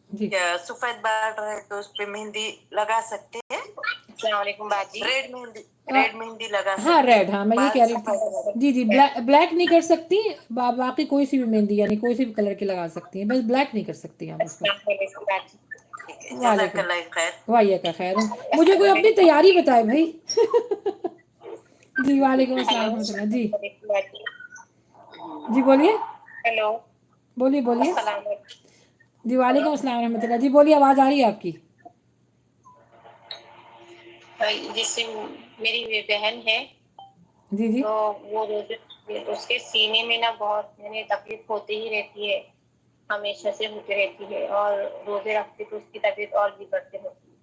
Speaker 1: جی
Speaker 2: کیا سفید بارڈر ہے تو اس پہ مہندی لگا سکتے ہیں؟ السلام علیکم باجی. ریڈ مہندی لگا سکتے ہیں.
Speaker 1: ہاں ریڈ, ہاں میں یہ کہہ رہی تھی. جی بلیک نہیں کر سکتی, باقی کوئی سی بھی مہندی یعنی کوئی سی بھی کلر کی لگا سکتی ہیں, بس بلیک نہیں کر سکتی آپ اس کو. وعلیکم کا خیر. مجھے کوئی اپنی تیاری بتائے بھائی. جی وعلیکم السلام ورحمۃ اللہ. جی بولیے.
Speaker 3: ہیلو,
Speaker 1: بولیے. جی وعلیکم السلام ورحمۃ اللہ. جی بولیے, آواز آ رہی ہے آپ کی.
Speaker 3: جس سے میری بہن ہے
Speaker 1: جی
Speaker 3: تو وہ اس کے سینے میں نا بہت تکلیف ہوتی ہی رہتی ہے, ہمیشہ سے ہوتی رہتی ہے, اور روزے رکھتے تو اس کی طبیعت اور بھی بڑھتے ہوتی ہے.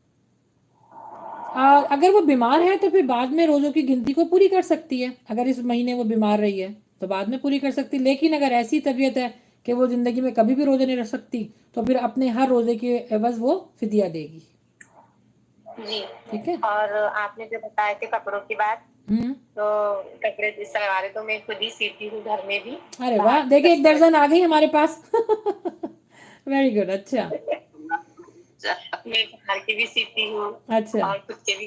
Speaker 1: اگر وہ بیمار ہے تو پھر بعد میں روزوں کی گنتی کو پوری کر سکتی ہے. اگر اس مہینے وہ بیمار رہی ہے تو بعد میں پوری کر سکتی, لیکن اگر ایسی طبیعت ہے کہ وہ زندگی میں کبھی بھی روزے نہیں رکھ سکتی تو پھر اپنے ہر روزے کے عوض وہ فدیہ دے گی.
Speaker 3: جی
Speaker 1: ٹھیک ہے.
Speaker 3: اور آپ نے جو بتائے تھے کپڑوں کی بات, تو کپڑے سلواریں تو میں خود ہی سیتی ہوں گھر میں بھی.
Speaker 1: ارے واہ, دیکھیں 1 درجن آ گئی ہمارے پاس. Very good. اچھا
Speaker 3: میں باہر کے بھی سیتی ہوں,
Speaker 1: اچھا,
Speaker 3: اور خود کے بھی.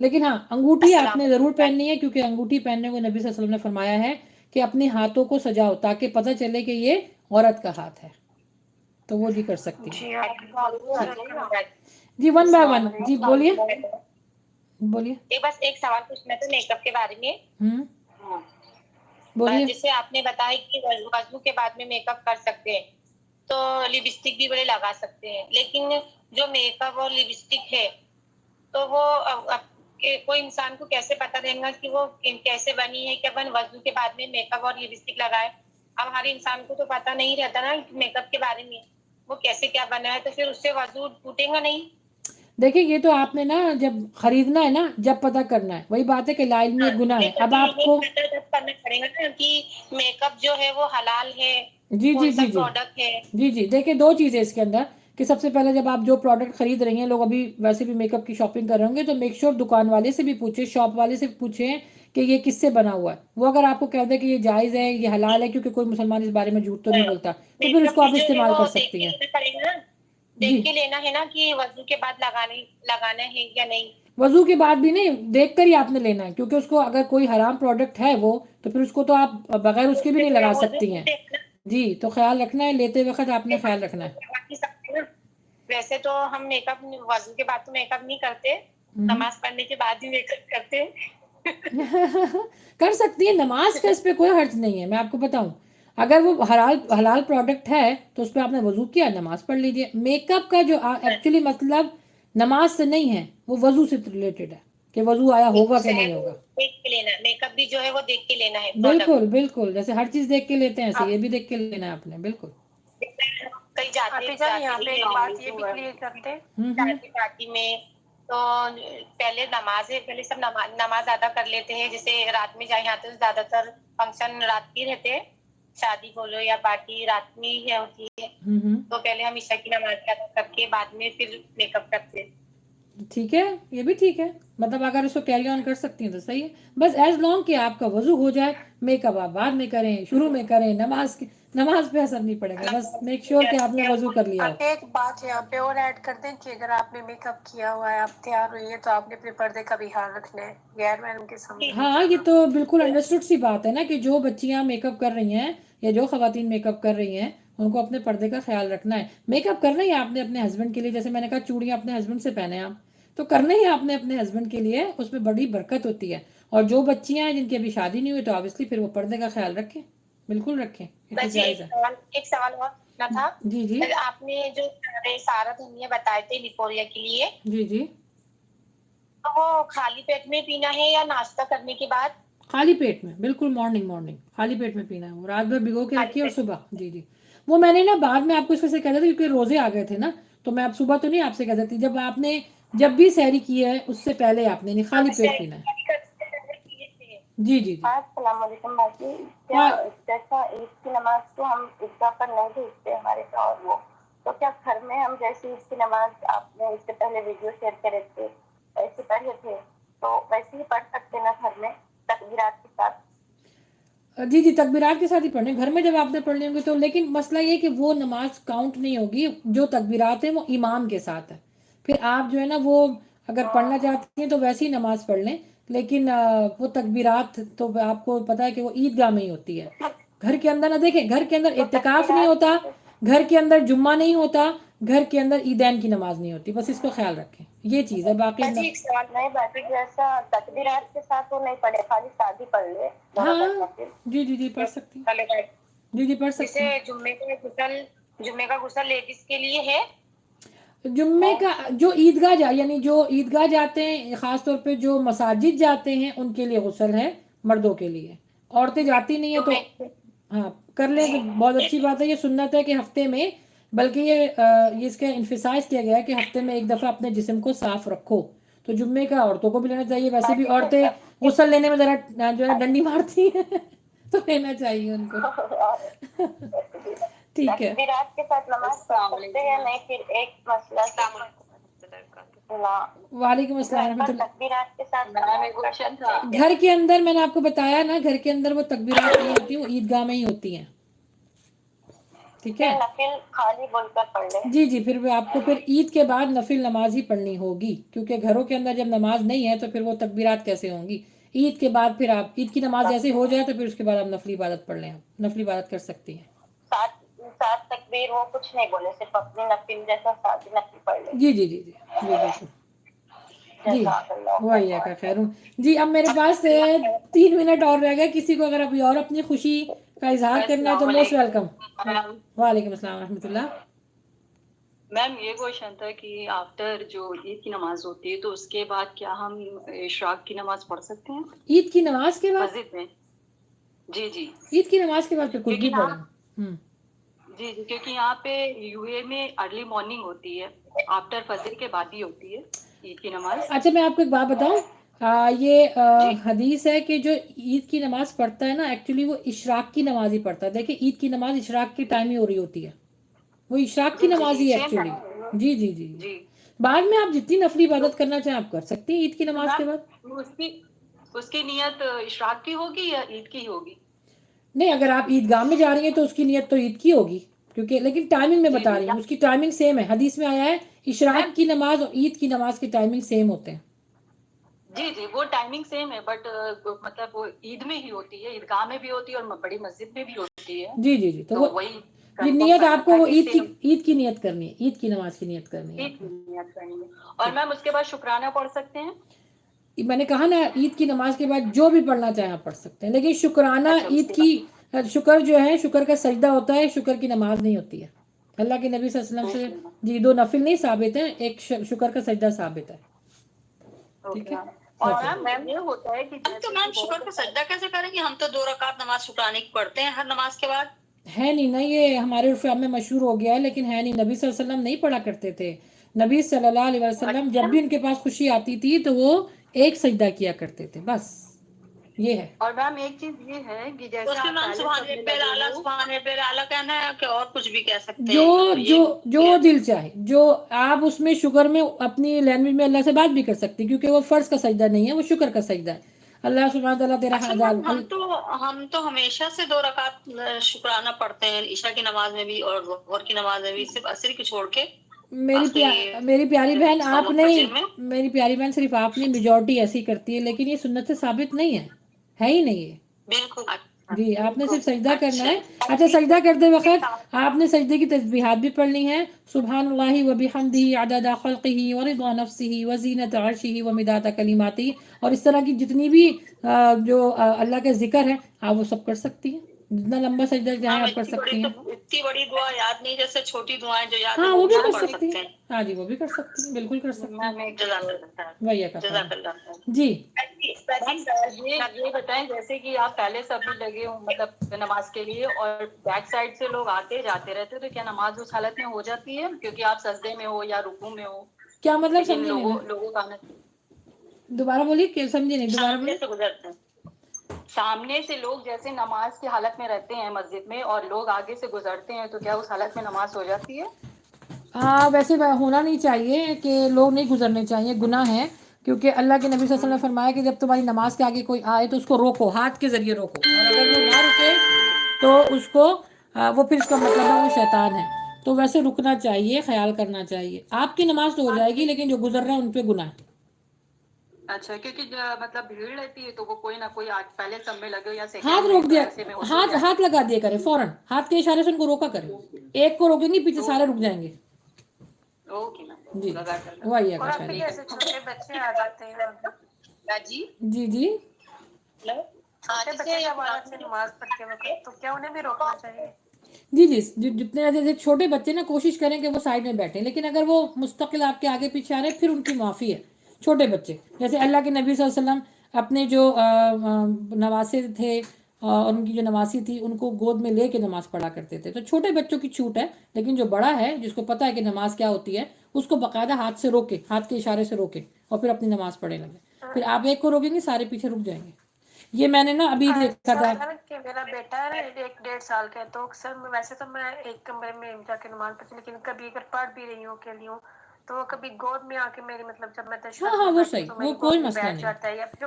Speaker 1: لیکن ہاں انگوٹھی آپ نے ضرور پہننی ہے، کیونکہ انگوٹھی پہننے کو نبی صلی اللہ علیہ وسلم نے فرمایا ہے کہ اپنے ہاتھوں کو سجاؤ تاکہ پتہ چلے کہ یہ عورت کا ہاتھ ہے، تو وہ جی کر سکتی ہیں. جی ون بائی ون جی بولیے بولیے.
Speaker 4: بس ایک سوال پوچھنا تھا میک اپ کے بارے میں.
Speaker 1: بولیے.
Speaker 4: جیسے آپ نے بتایا کہ وضو کے بعد میں میک اپ کر سکتے ہیں تو لپسٹک بھی بڑے لگا سکتے ہیں، لیکن جو میک اپ اور لپسٹک ہے تو وہ کوئی انسان کو کیسے پتا رہے گا کہ وہ کیسے بنی ہے، کہ اپن وضو کے بعد میں میک اپ اور لپسٹک لگائے؟ اب ہر انسان کو تو پتا نہیں رہتا نا میک اپ کے بارے میں وہ کیسے کیا بنا ہے، تو پھر اس سے وضو ٹوٹے گا نہیں؟
Speaker 1: دیکھیں یہ تو آپ نے نا جب خریدنا ہے نا جب پتہ کرنا ہے، وہی بات ہے کہ لا علمی ایک گناہ ہے. اب آپ کو
Speaker 4: کرنا پڑے گا نا کہ میک اپ جو ہے وہ حلال ہے،
Speaker 1: جی جی جی جی
Speaker 4: پروڈکٹ ہے.
Speaker 1: جی جی دیکھیں دو چیزیں اس کے اندر کہ سب سے پہلے جب آپ جو پروڈکٹ خرید رہی ہیں، لوگ ابھی ویسے بھی میک اپ کی شاپنگ کر رہے ہوں گے تو میک شور دکان والے سے بھی پوچھیں، شاپ والے سے پوچھیں کہ یہ کس سے بنا ہوا ہے. وہ اگر آپ کو کہہ دے کہ یہ جائز ہے، یہ حلال ہے، کیونکہ کوئی مسلمان اس بارے میں جھوٹ تو نہیں بولتا، تو پھر اس کو آپ استعمال کر سکتی ہیں.
Speaker 4: دیکھ کے لینا ہے نا کہ وضو کے بعد لگانا ہے یا نہیں.
Speaker 1: وضو کے بعد بھی نہیں، دیکھ کر ہی آپ نے لینا ہے، کیونکہ اس کو اگر کوئی حرام پروڈکٹ ہے وہ تو پھر اس کو تو آپ بغیر اس کے بھی نہیں لگا سکتی ہیں. جی تو خیال رکھنا ہے، لیتے وقت آپ نے خیال رکھنا ہے.
Speaker 4: ویسے تو ہم میک اپ وضو کے بعد تو میک اپ نہیں کرتے، نماز پڑھنے کے بعد ہی میک اپ کرتے.
Speaker 1: کر سکتی ہیں، نماز کا اس پہ کوئی حرج نہیں ہے. میں آپ کو بتاؤں اگر وہ حلال پروڈکٹ ہے تو اس پہ آپ نے وضو کیا، نماز پڑھ لیجیے. میک اپ کا جو ایکچولی مطلب نماز سے نہیں ہے، وہ وضو سے ریلیٹڈ ہے کہ وضو آیا ہوگا کہ نہیں ہوگا.
Speaker 4: دیکھ کے لینا میک اپ بھی جو ہے وہ دیکھ کے لینا ہے.
Speaker 1: بالکل بالکل، جیسے ہر چیز دیکھ کے لیتے ہیں ایسے یہ بھی دیکھ کے لینا ہے آپ نے. بالکل.
Speaker 4: کہیں یہاں پہ ایک بات یہ بھی کلیئر کرتے ہیں پارٹی میں تو پہلے نماز ہے، پہلے سب نماز ادا کر لیتے ہیں. جیسے رات میں جائیں آتے تو زیادہ تر فنکشن رات کی رہتے ہیں، شادی بولو یا پارٹی رات میں ہی ہوتی ہے، تو پہلے ہم عشاء کی نماز ادا کر کے بعد میں پھر میک اپ کرتے ہیں.
Speaker 1: ٹھیک ہے، یہ بھی ٹھیک ہے، مطلب اگر اس کو کیری آن کر سکتی ہیں تو صحیح ہے. بس ایز لانگ کہ آپ کا وضو ہو جائے، میک اپ آپ بعد میں کریں، شروع میں کریں، نماز پہ اثر نہیں پڑے گا. بس میک شیور کہ آپ نے وضو کر لیا ہو.
Speaker 5: ایک بات یہاں پہ اور ایڈ کر دیں کہ اگر آپ نے میک اپ کیا ہوا ہے، آپ تیار ہوئی ہے، تو آپ نے اپنے پردے کا بھی خیال رکھنا ہے، غیر محرم کے سامنے.
Speaker 1: ہاں یہ تو بالکل انڈرسٹوڈ سی بات ہے نا کہ جو بچیاں میک اپ کر رہی ہیں یا جو خواتین میک اپ کر رہی ہیں ان کو اپنے پردے کا خیال رکھنا ہے. میک اپ کرنا ہی آپ نے اپنے ہسبینڈ کے لیے، جیسے میں نے کہا چوڑیاں اپنے ہسبینڈ سے پہنے آپ، تو کرنا ہی آپ نے اپنے ہسبینڈ کے لیے، اس میں بڑی برکت ہوتی ہے. اور جو بچیاں ہیں جن کی ابھی شادی نہیں ہوئی تو آبویسلی پھر وہ پردے کا خیال رکھیں، بالکل رکھیں.
Speaker 4: ایک سوال اور پوچھنا تھا.
Speaker 1: جی جی
Speaker 4: آپ نے جو سارا دھنیا بتائے تھے لیپوریا کے لیے،
Speaker 1: جی جی
Speaker 4: وہ خالی پیٹ میں پینا ہے یا ناشتہ کرنے کے بعد؟
Speaker 1: خالی پیٹ میں، بالکل مارننگ خالی پیٹ میں پینا ہے. وہ رات بھر بھگو کے رکھیے اور صبح. جی جی وہ میں نے نا بعد میں آپ کو اس وجہ سے کہہ دیتا کیونکہ روزے آ گئے تھے نا، تو میں اب صبح تو نہیں آپ سے کہہ دیتی، جب آپ نے جب بھی سحری کی ہے اس سے پہلے آپ نے خالی پیٹ پینا ہے. جی جی جی
Speaker 3: السلام علیکم باجی. جیسا عید کی نماز تو ہم عیدگاہ پر نہیں بھیجتے ہمارے شوہر وہ، تو کیا گھر میں ہم جیسے عید کی نماز آپ نے اس سے پہلے ویڈیو شیئر کرے تھے ایسے پڑھے تھے تو ویسے ہی پڑھ سکتے نا گھر میں تکبیرات کے ساتھ؟
Speaker 1: جی جی تکبیرات کے ساتھ ہی پڑھنے گھر میں جب آپ نے پڑھنے ہوں گے تو، لیکن مسئلہ یہ کہ وہ نماز کاؤنٹ نہیں ہوگی. جو تکبیرات ہیں وہ امام کے ساتھ ہے. پھر آپ جو ہے نا وہ اگر پڑھنا چاہتی ہیں تو ویسی ہی نماز پڑھ لیں، لیکن وہ تکبیرات تو آپ کو پتا ہے کہ وہ عیدگاہ میں ہی ہوتی ہے. گھر کے اندر نہ دیکھیں، گھر کے اندر اعتکاف نہیں ہوتا، گھر کے اندر جمعہ نہیں ہوتا، گھر کے اندر عیدین کی نماز نہیں ہوتی. بس اس کو خیال رکھیں، یہ چیز ہے. باقی
Speaker 3: ایک سوال نہیں باقی جیسا تکبیرات کے ساتھ وہ نہیں پڑھے، خالی شادی پڑھ لے.
Speaker 1: ہاں جی جی جی پڑھ سکتی ہیں. جی جی پڑھ سکتی ہیں.
Speaker 4: جمعے کا غسل لیڈیز کے لیے ہے؟
Speaker 1: جمعے کا جو عیدگاہ یعنی جو عیدگاہ جاتے ہیں، خاص طور پہ جو مساجد جاتے ہیں ان کے لیے غسل ہے، مردوں کے لیے. عورتیں جاتی نہیں ہیں تو ہاں کر لیں تو بہت اچھی بات ہے. یہ سنت ہے کہ ہفتے میں، بلکہ یہ اس کا انفسائز کیا گیا ہے کہ ہفتے میں ایک دفعہ اپنے جسم کو صاف رکھو. تو جمعے کا عورتوں کو بھی لینا چاہیے. ویسے بھی عورتیں غسل لینے میں ذرا جو ہے ڈنڈی مارتی ہیں تو لینا چاہیے ان کو. ٹھیک ہے.
Speaker 3: تکبیرات کے ساتھ نماز پڑھ سکتے ہیں نہیں؟ پھر ایک مسئلہ
Speaker 1: وعلیکم السلام ورحمۃ اللہ.
Speaker 3: تکبیرات کے ساتھ
Speaker 1: گھر کے اندر میں نے آپ کو بتایا نا، گھر کے اندر وہ تکبیرات نہیں ہوتی، وہ عیدگاہ میں ہی ہوتی ہیں. ٹھیک ہے.
Speaker 3: نفل خالی بول کر پڑھ لیں.
Speaker 1: جی جی پھر آپ کو پھر عید کے بعد نفل نماز ہی پڑھنی ہوگی، کیونکہ گھروں کے اندر جب نماز نہیں ہے تو پھر وہ تکبیرات کیسے ہوں گی. عید کے بعد پھر آپ عید کی نماز جیسے ہو جائے تو پھر اس کے بعد آپ نفلی عبادت پڑھ لیں، نفلی عبادت کر سکتی ہیں.
Speaker 3: سات تکبیر وہ کچھ نہیں بولے، صرف اپنی نفل جیسا ساتھ نفل پڑھ لیں.
Speaker 1: جی جی جی جی جی بالکل. جی
Speaker 3: جزاک اللہ
Speaker 1: وہی کا خیر. جی اب میرے پاس 3 منٹ اور رہ گئے، کسی کو اگر ابھی اور اپنی خوشی کا اظہار کرنا ہے تو موسٹ ویلکم. وعلیکم السلام ورحمۃ اللہ.
Speaker 6: میم یہ کوشچن تھا کہ آفٹر جو عید کی نماز ہوتی ہے تو اس کے بعد کیا ہم اشراق کی نماز پڑھ سکتے ہیں
Speaker 1: عید کی نماز کے بعد؟
Speaker 6: مسجد میں؟ جی جی
Speaker 1: عید کی نماز کے بعد پھر کچھ بھی
Speaker 6: کیونکہ
Speaker 1: پڑھیں.
Speaker 6: جی جی کیونکہ یہاں پہ یو اے میں ارلی مارننگ ہوتی ہے، آفٹر فجر کے بعد ہی ہوتی ہے عید کی نماز.
Speaker 1: اچھا میں آپ کو ایک بات بتاؤں، یہ حدیث ہے کہ جو عید کی نماز پڑھتا ہے نا ایکچولی وہ اشراق کی نماز ہی پڑھتا ہے. دیکھیں عید کی نماز اشراق کی ٹائم ہی ہو رہی ہوتی ہے، وہ اشراق کی نماز ہی ہے ایکچولی. جی جی جی
Speaker 6: جی
Speaker 1: بعد میں آپ جتنی نفلی عبادت کرنا چاہیں آپ کر سکتی ہیں عید کی نماز کے بعد.
Speaker 6: اس کی نیت اشراق کی ہوگی یا عید کی ہوگی؟
Speaker 1: نہیں اگر آپ عیدگاہ میں جا رہی ہیں تو اس کی نیت تو عید کی ہوگی، کیونکہ لیکن ٹائمنگ میں بتا رہی ہوں اس کی ٹائمنگ سیم ہے. حدیث میں آیا ہے اشراق کی نماز اور عید کی نماز کی ٹائمنگ سیم ہوتے ہیں.
Speaker 6: جی جی وہ ٹائمنگ سیم ہے، بٹ مطلب وہ عید میں ہی ہوتی ہے، عیدگاہ میں بھی ہوتی ہے اور بڑی مسجد میں بھی ہوتی ہے.
Speaker 1: جی جی جی تو
Speaker 6: وہی
Speaker 1: یہ نیت آپ کو وہ عید کی نیت کرنی ہے، عید کی نماز کی نیت کرنی ہے
Speaker 6: عید کی نیت کرنی ہے. اور میم اس کے بعد شکرانہ پڑھ سکتے ہیں؟
Speaker 1: میں نے کہا نا عید کی نماز کے بعد جو بھی پڑھنا چاہیں آپ پڑھ سکتے ہیں، لیکن شکرانہ عید کی شکر جو ہے شکر کا سجدہ ہوتا ہے، شکر کی نماز نہیں ہوتی ہے. اللہ کے نبی صلی اللہ علیہ وسلم سے جی 2 نفل نہیں ثابت ہیں، ایک شکر کا سجدہ ثابت ہے. ٹھیک ہے.
Speaker 6: اور میم یہ ہوتا ہے کہ
Speaker 7: تو میم شکر کا سجدہ کیسے کریں گے؟ ہم تو 2 رکعت نماز شکرانے کی پڑھتے ہیں ہر نماز کے بعد.
Speaker 1: ہے نہیں نا، یہ ہمارے عرف عام میں مشہور ہو گیا ہے لیکن ہے نہیں. نبی صلی اللہ علیہ وسلم نہیں پڑھا کرتے تھے. نبی صلی اللہ علیہ وسلم جب بھی ان کے پاس خوشی آتی تھی تو وہ ایک سجدہ کیا کرتے تھے، بس یہ ہے.
Speaker 6: اور میم ایک چیز یہ ہے کہ جیسے
Speaker 7: اس کے نام سبحان ربی اعلیٰ سبحان ربی اعلیٰ کہنا ہے کہ اور کچھ بھی کہہ سکتے ہیں.
Speaker 1: جو دل چاہے، جو آپ اس میں شکر میں اپنی لینگویج میں اللہ سے بات بھی کر سکتے ہیں، کیونکہ وہ فرض کا سجدہ نہیں ہے، وہ شکر کا سجدہ ہے. اللہ سبحانہ تعالیٰ تیرا
Speaker 7: ہم تو ہمیشہ سے 2 رکعت شکرانہ پڑھتے ہیں، عشاء کی نماز میں بھی اور ظہر کی نماز میں بھی، صرف عصر کی چھوڑ کے.
Speaker 1: میری پیاری بہن آپ نہیں، میری پیاری بہن صرف آپ نہیں، میجورٹی ایسی کرتی ہے، لیکن یہ سنت سے ثابت نہیں ہے ہی نہیں ہے.
Speaker 7: بالکل
Speaker 1: جی آپ نے صرف سجدہ کرنا ہے. اچھا سجدہ کرتے وقت آپ نے سجدے کی تسبیحات بھی پڑھنی ہے. سبحان اللہ و بحمدہ عدد خلقہ ورضا نفسہ وزینۃ عرشہ ومداد کلماتہ، اور اس طرح کی جتنی بھی جو اللہ کے ذکر ہے آپ وہ سب کر سکتی ہیں. جتنا لمبا سجدہ چاہیں آپ کر سکتی ہیں.
Speaker 7: اتنی بڑی دعا یاد نہیں، جیسے چھوٹی دعائیں جو یاد
Speaker 1: ہاں وہ بھی کر سکتی ہیں. ہاں جی وہ بھی کر سکتی ہیں، بالکل کر سکتی ہیں.
Speaker 7: جزاک اللہ.
Speaker 1: جی
Speaker 6: یہ بتائیں جیسے کہ آپ پہلے سے ابھی لگے ہوں مطلب نماز کے لیے اور بیک سائڈ سے لوگ آتے جاتے رہتے، تو کیا نماز اس حالت میں ہو جاتی ہے کیونکہ آپ سجدے میں ہو یا رکوع میں ہو؟
Speaker 1: کیا مطلب
Speaker 6: لیکن
Speaker 1: سمجھے نہیں،
Speaker 6: لوگوں کا
Speaker 1: دوبارہ بولیے کہ سمجھے نہیں، دوبارہ بولیے.
Speaker 6: سامنے سے لوگ جیسے نماز کی حالت میں رہتے ہیں مسجد میں اور لوگ آگے سے گزرتے ہیں، تو کیا اس حالت میں نماز ہو جاتی ہے؟
Speaker 1: ہاں ویسے ہونا نہیں چاہیے کہ لوگ نہیں گزرنے چاہیے، گناہ ہے. کیونکہ اللہ کے نبی صلی اللہ علیہ وسلم نے فرمایا کہ جب تمہاری نماز کے آگے کوئی آئے تو اس کو روکو، ہاتھ کے ذریعے روکو، اور اگر وہ نہ رکے تو اس کو وہ پھر اس کا مطلب ہے وہ شیطان ہے. تو ویسے رکنا چاہیے، خیال کرنا چاہیے. آپ کی نماز تو ہو جائے گی لیکن جو گزر رہے ہیں ان پہ گناہ ہے.
Speaker 6: اچھا کیونکہ مطلب بھیڑ رہتی ہے تو وہ کوئی نہ کوئی پہلے سب میں لگے یا
Speaker 1: ہاتھ روک دیا، ہاتھ لگا دیا کرے فوراً، ہاتھ کے اشارے سے ان کو روکا کرے. ایک کو روکیں گے پیچھے سارے رک جائیں گے. جی وہی ہے.
Speaker 5: اور آپ کے جیسے چھوٹے بچے آ جاتے ہیں
Speaker 7: جی
Speaker 1: جی جی
Speaker 5: چھوٹے بچے جب آتے ہیں نماز پڑھتے وقت تو کیا انہیں بھی روکنا چاہیے؟
Speaker 1: جی جی جتنے جیسے چھوٹے بچے نا کوشش کریں کہ وہ سائڈ میں بیٹھیں، لیکن اگر وہ مستقل آپ کے آگے پیچھے آ رہے ہیں پھر ان کی معافی ہے. چھوٹے بچے جیسے اللہ کے نبی صلی اللہ علیہ وسلم اپنے جو نواسے تھے اور ان کی جو نواسی تھی ان کو گود میں لے کے نماز پڑھا کرتے تھے. تو چھوٹے بچوں کی چھوٹ ہے، لیکن جو بڑا ہے جس کو پتہ ہے کہ نماز کیا ہوتی ہے اس کو باقاعدہ ہاتھ سے روکے، ہاتھ کے اشارے سے روکے اور پھر اپنی نماز پڑھنے لگے. پھر آپ ایک کو روکیں گے سارے پیچھے رک جائیں گے. یہ میں نے نا ابھی دیکھا تھا
Speaker 5: کہ میرا بیٹا ہے 1-1.5 سال کا ہے، تو اکثر ویسے تو میں ایک کمرے میں جا کے نماز پڑھتی ہوں، لیکن کبھی اگر پڑھ بھی رہی ہوں اکیلی ہوں تو وہ کبھی گود میں آ کے میری مطلب جب میں تشہد
Speaker 1: ہاں وہ
Speaker 5: پڑھتی
Speaker 1: صحیح،
Speaker 5: ہوں تو
Speaker 1: وہ
Speaker 5: میری
Speaker 1: کوئی
Speaker 5: گود میں
Speaker 1: مسئلہ
Speaker 5: بیٹھ
Speaker 1: نہیں.
Speaker 5: جاتا ہے یا پھر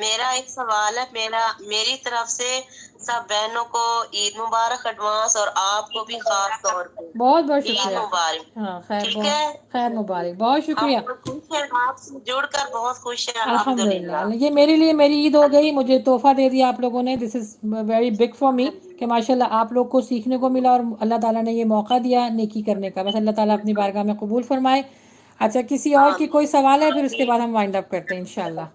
Speaker 2: میرا ایک سوال ہے، میری طرف سے سب بہنوں کو عید مبارک ایڈوانس، اور آپ کو بھی خاص طور پہ
Speaker 1: بہت بہت
Speaker 2: عید
Speaker 1: شکریہ.
Speaker 2: مبارک.
Speaker 1: ہاں خیر،
Speaker 2: ٹھیک ہے،
Speaker 1: خیر مبارک، بہت شکریہ.
Speaker 2: ہم خوش ہیں آپ سے جڑ کر، بہت خوش ہیں
Speaker 1: الحمد
Speaker 2: الحمدللہ.
Speaker 1: للہ. یہ میرے لیے میری عید ہو گئی، مجھے تحفہ دے دیا آپ لوگوں نے. This is very big for me کہ ماشاءاللہ آپ لوگ کو سیکھنے کو ملا اور اللہ تعالیٰ نے یہ موقع دیا نیکی کرنے کا. بس اللہ تعالیٰ اپنی بارگاہ میں قبول فرمائے. اچھا، کسی اور کی کوئی سوال ہے؟ پھر اس کے بعد ہم وائنڈ اپ کرتے ہیں انشاءاللہ.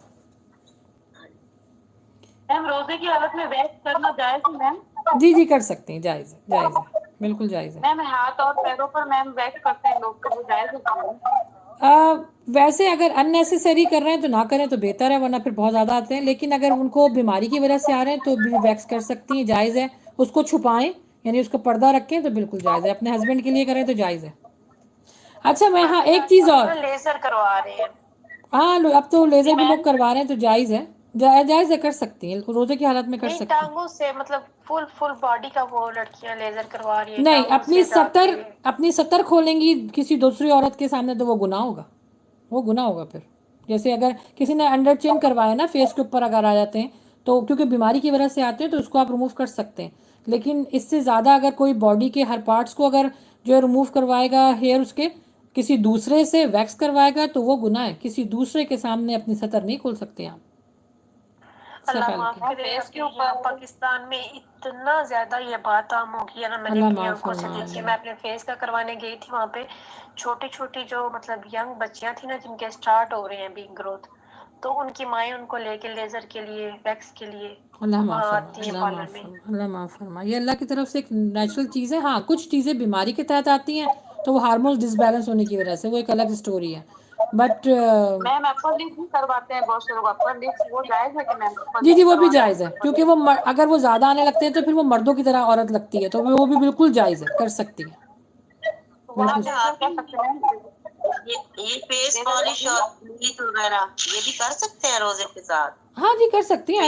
Speaker 8: میم روزے کی حالت میں ویکس کرنا جائز ہے میم؟
Speaker 1: جی جی کر سکتے ہیں، جائز ہے، جائز ہے، بالکل جائز ہے.
Speaker 8: میم ہاتھ اور پیروں پر میم ویکس کرتے ہیں لوگ، تو وہ جائز ہے؟
Speaker 1: ویسے اگر ان نیسیسری کر رہے ہیں تو نہ کریں تو بہتر ہے، ورنہ پھر بہت زیادہ آتے ہیں. لیکن اگر ان کو بیماری کی وجہ سے آ رہے ہیں تو بھی ویکس کر سکتی ہیں، جائز ہے. اس کو چھپائیں، یعنی اس کو پردہ رکھیں تو بالکل جائز ہے. اپنے ہسبینڈ کے لیے کریں تو جائز ہے. اچھا میں ہاں ایک چیز اور،
Speaker 5: لیزر کروا رہے ہیں.
Speaker 1: ہاں اب تو لیزر بھی لوگ کروا رہے ہیں تو جائز ہے، جائز ہے، کر سکتی ہیں روزے کی حالت میں کر
Speaker 5: نہیں،
Speaker 1: سکتی ہیں.
Speaker 5: ٹانگوں سے مطلب فل باڈی کا وہ لڑکیاں لیزر کروا رہی ہیں،
Speaker 1: نہیں،
Speaker 5: ٹانگوں سے جا کے.
Speaker 1: اپنی ستر کھولیں گی کسی دوسری عورت کے سامنے تو وہ گناہ ہوگا، وہ گناہ ہوگا. پھر جیسے اگر کسی نے انڈر چین کروایا نا، فیس کے اوپر اگر آ جاتے ہیں تو کیونکہ بیماری کی وجہ سے آتے ہیں تو اس کو آپ ریموو کر سکتے ہیں. لیکن اس سے زیادہ اگر کوئی باڈی کے ہر پارٹس کو اگر جو ہے ریموو کروائے گا، ہیئر اس کے کسی دوسرے سے ویکس کروائے گا تو وہ گناہ ہے. کسی دوسرے کے سامنے اپنی ستر نہیں کھول سکتے آپ.
Speaker 5: اللہ معاف کرے، یہاں پاکستان میں اتنا زیادہ یہ بات عام ہو گئی ہے نا. میں نے اپنی آنکھوں سے دیکھی. میں اپنے فیس کا کروانے گئی تھی، وہاں پہ چھوٹی جو مطلب ینگ بچیاں تھیں نا، جن کے اسٹارٹ ہو رہے ہیں بی گروتھ، تو ان کی مائیں ان کو لے کے لیزر کے لیے، ویکس کے لیے وہاں آتی ہیں پارلر میں.
Speaker 1: اللہ معاف فرما. یہ اللہ کی طرف سے ایک نیچرل چیز ہے. ہاں کچھ چیزیں بیماری کے تحت آتی ہیں تو وہ ہارمونز ڈس بیلنس ہونے کی وجہ سے، وہ ایک الگ اسٹوری ہے. بٹ
Speaker 8: میم اپر لپس بھی کرواتے ہیں بہت سے لوگ، اپر لپس وہ جائز ہے کہ میم؟
Speaker 1: جی وہ بھی جائز ہے، کیونکہ وہ اگر وہ زیادہ آنے لگتے ہیں تو پھر وہ مردوں کی طرح عورت لگتی ہے، تو وہ بھی بالکل جائز ہے، کر سکتی ہے.
Speaker 2: یہ فیس پالش اور بلیچ وغیرہ یہ بھی کر سکتے ہیں روزے کے ساتھ؟
Speaker 1: ہاں جی کر سکتی ہیں.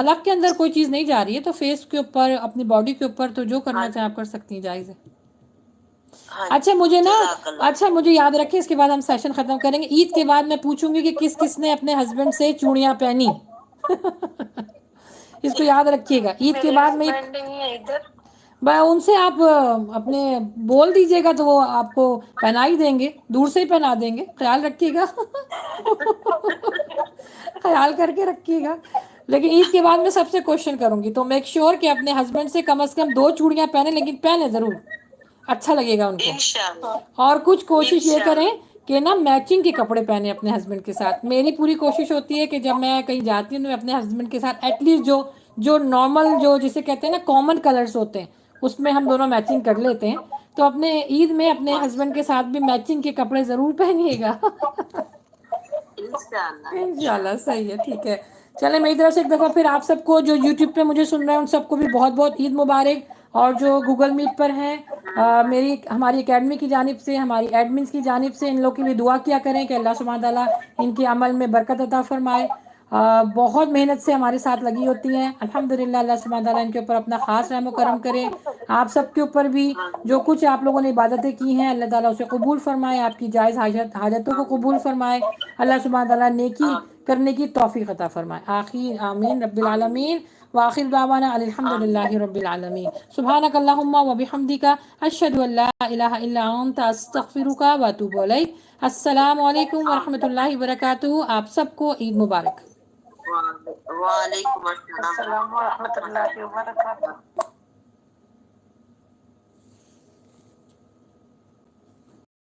Speaker 1: حلق کے اندر کوئی چیز نہیں جا رہی ہے تو فیس کے اوپر، اپنی باڈی کے اوپر تو جو کرنا چاہیں آپ کر سکتی ہیں، جائز ہے. اچھا مجھے یاد رکھیں، اس کے بعد ہم سیشن ختم کریں گے. عید کے بعد میں پوچھوں گی کہ کس کس نے اپنے ہسبینڈ سے چوڑیاں پہنی. اس کو یاد رکھیے گا. عید کے بعد میں ان سے آپ اپنے بول دیجئے گا تو وہ آپ کو پہنا ہی دیں گے، دور سے ہی پہنا دیں گے. خیال رکھیے گا، خیال کر کے رکھیے گا. لیکن عید کے بعد میں سب سے کوشچن کروں گی تو میک شیور کہ اپنے ہسبینڈ سے کم از کم 2 چوڑیاں پہنے، لیکن پہنے ضرور، اچھا لگے گا ان کو. اور کچھ کوشش یہ کریں کہ نا میچنگ کے کپڑے پہنے اپنے ہسبینڈ کے ساتھ. میری پوری کوشش ہوتی ہے کہ جب میں کہیں جاتی ہوں تو میں اپنے ہسبینڈ کے ساتھ ایٹ لیسٹ جو نارمل جو جسے کہتے ہیں نا کامن کلرز ہوتے ہیں اس میں ہم دونوں میچنگ کر لیتے ہیں. تو اپنے عید میں اپنے ہسبینڈ کے ساتھ بھی میچنگ کے کپڑے ضرور پہنیے گا. انشاءاللہ. صحیح ہے، ٹھیک ہے. چلیں میری طرف سے ایک دفعہ پھر آپ سب کو جو یوٹیوب پہ مجھے سن رہے ہیں ان سب کو بھی بہت بہت عید مبارک. اور جو گوگل میٹ پر ہیں، ہماری اکیڈمی کی جانب سے، ہماری ایڈمنس کی جانب سے ان لوگ کے لیے دعا کیا کریں کہ اللہ سبحانہ تعالیٰ ان کے عمل میں برکت عطا فرمائے. بہت محنت سے ہمارے ساتھ لگی ہوتی ہیں الحمدللہ. اللہ سبحانہ تعالیٰ ان کے اوپر اپنا خاص رحم و کرم کرے. آپ سب کے اوپر بھی جو کچھ آپ لوگوں نے عبادتیں کی ہیں اللہ تعالیٰ اسے قبول فرمائے، آپ کی جائز حاجتوں کو قبول فرمائے. اللہ سبحانہ تعالیٰ نیکی کرنے کی توفیق عطا فرمائے. آخر آمین رب العالمین. وآخر دعوانا الحمدللہ رب العالمین. سبحانک اللہم و بحمدک، اشہد ان لا الہ الا انت، استغفرک و اتوب الیک. السلام علیکم ورحمۃ اللہ وبرکاتہ. آپ سب کو عید مبارک.
Speaker 2: وعلیکم السلام
Speaker 5: السلام ورحمۃ اللہ وبرکاتہ.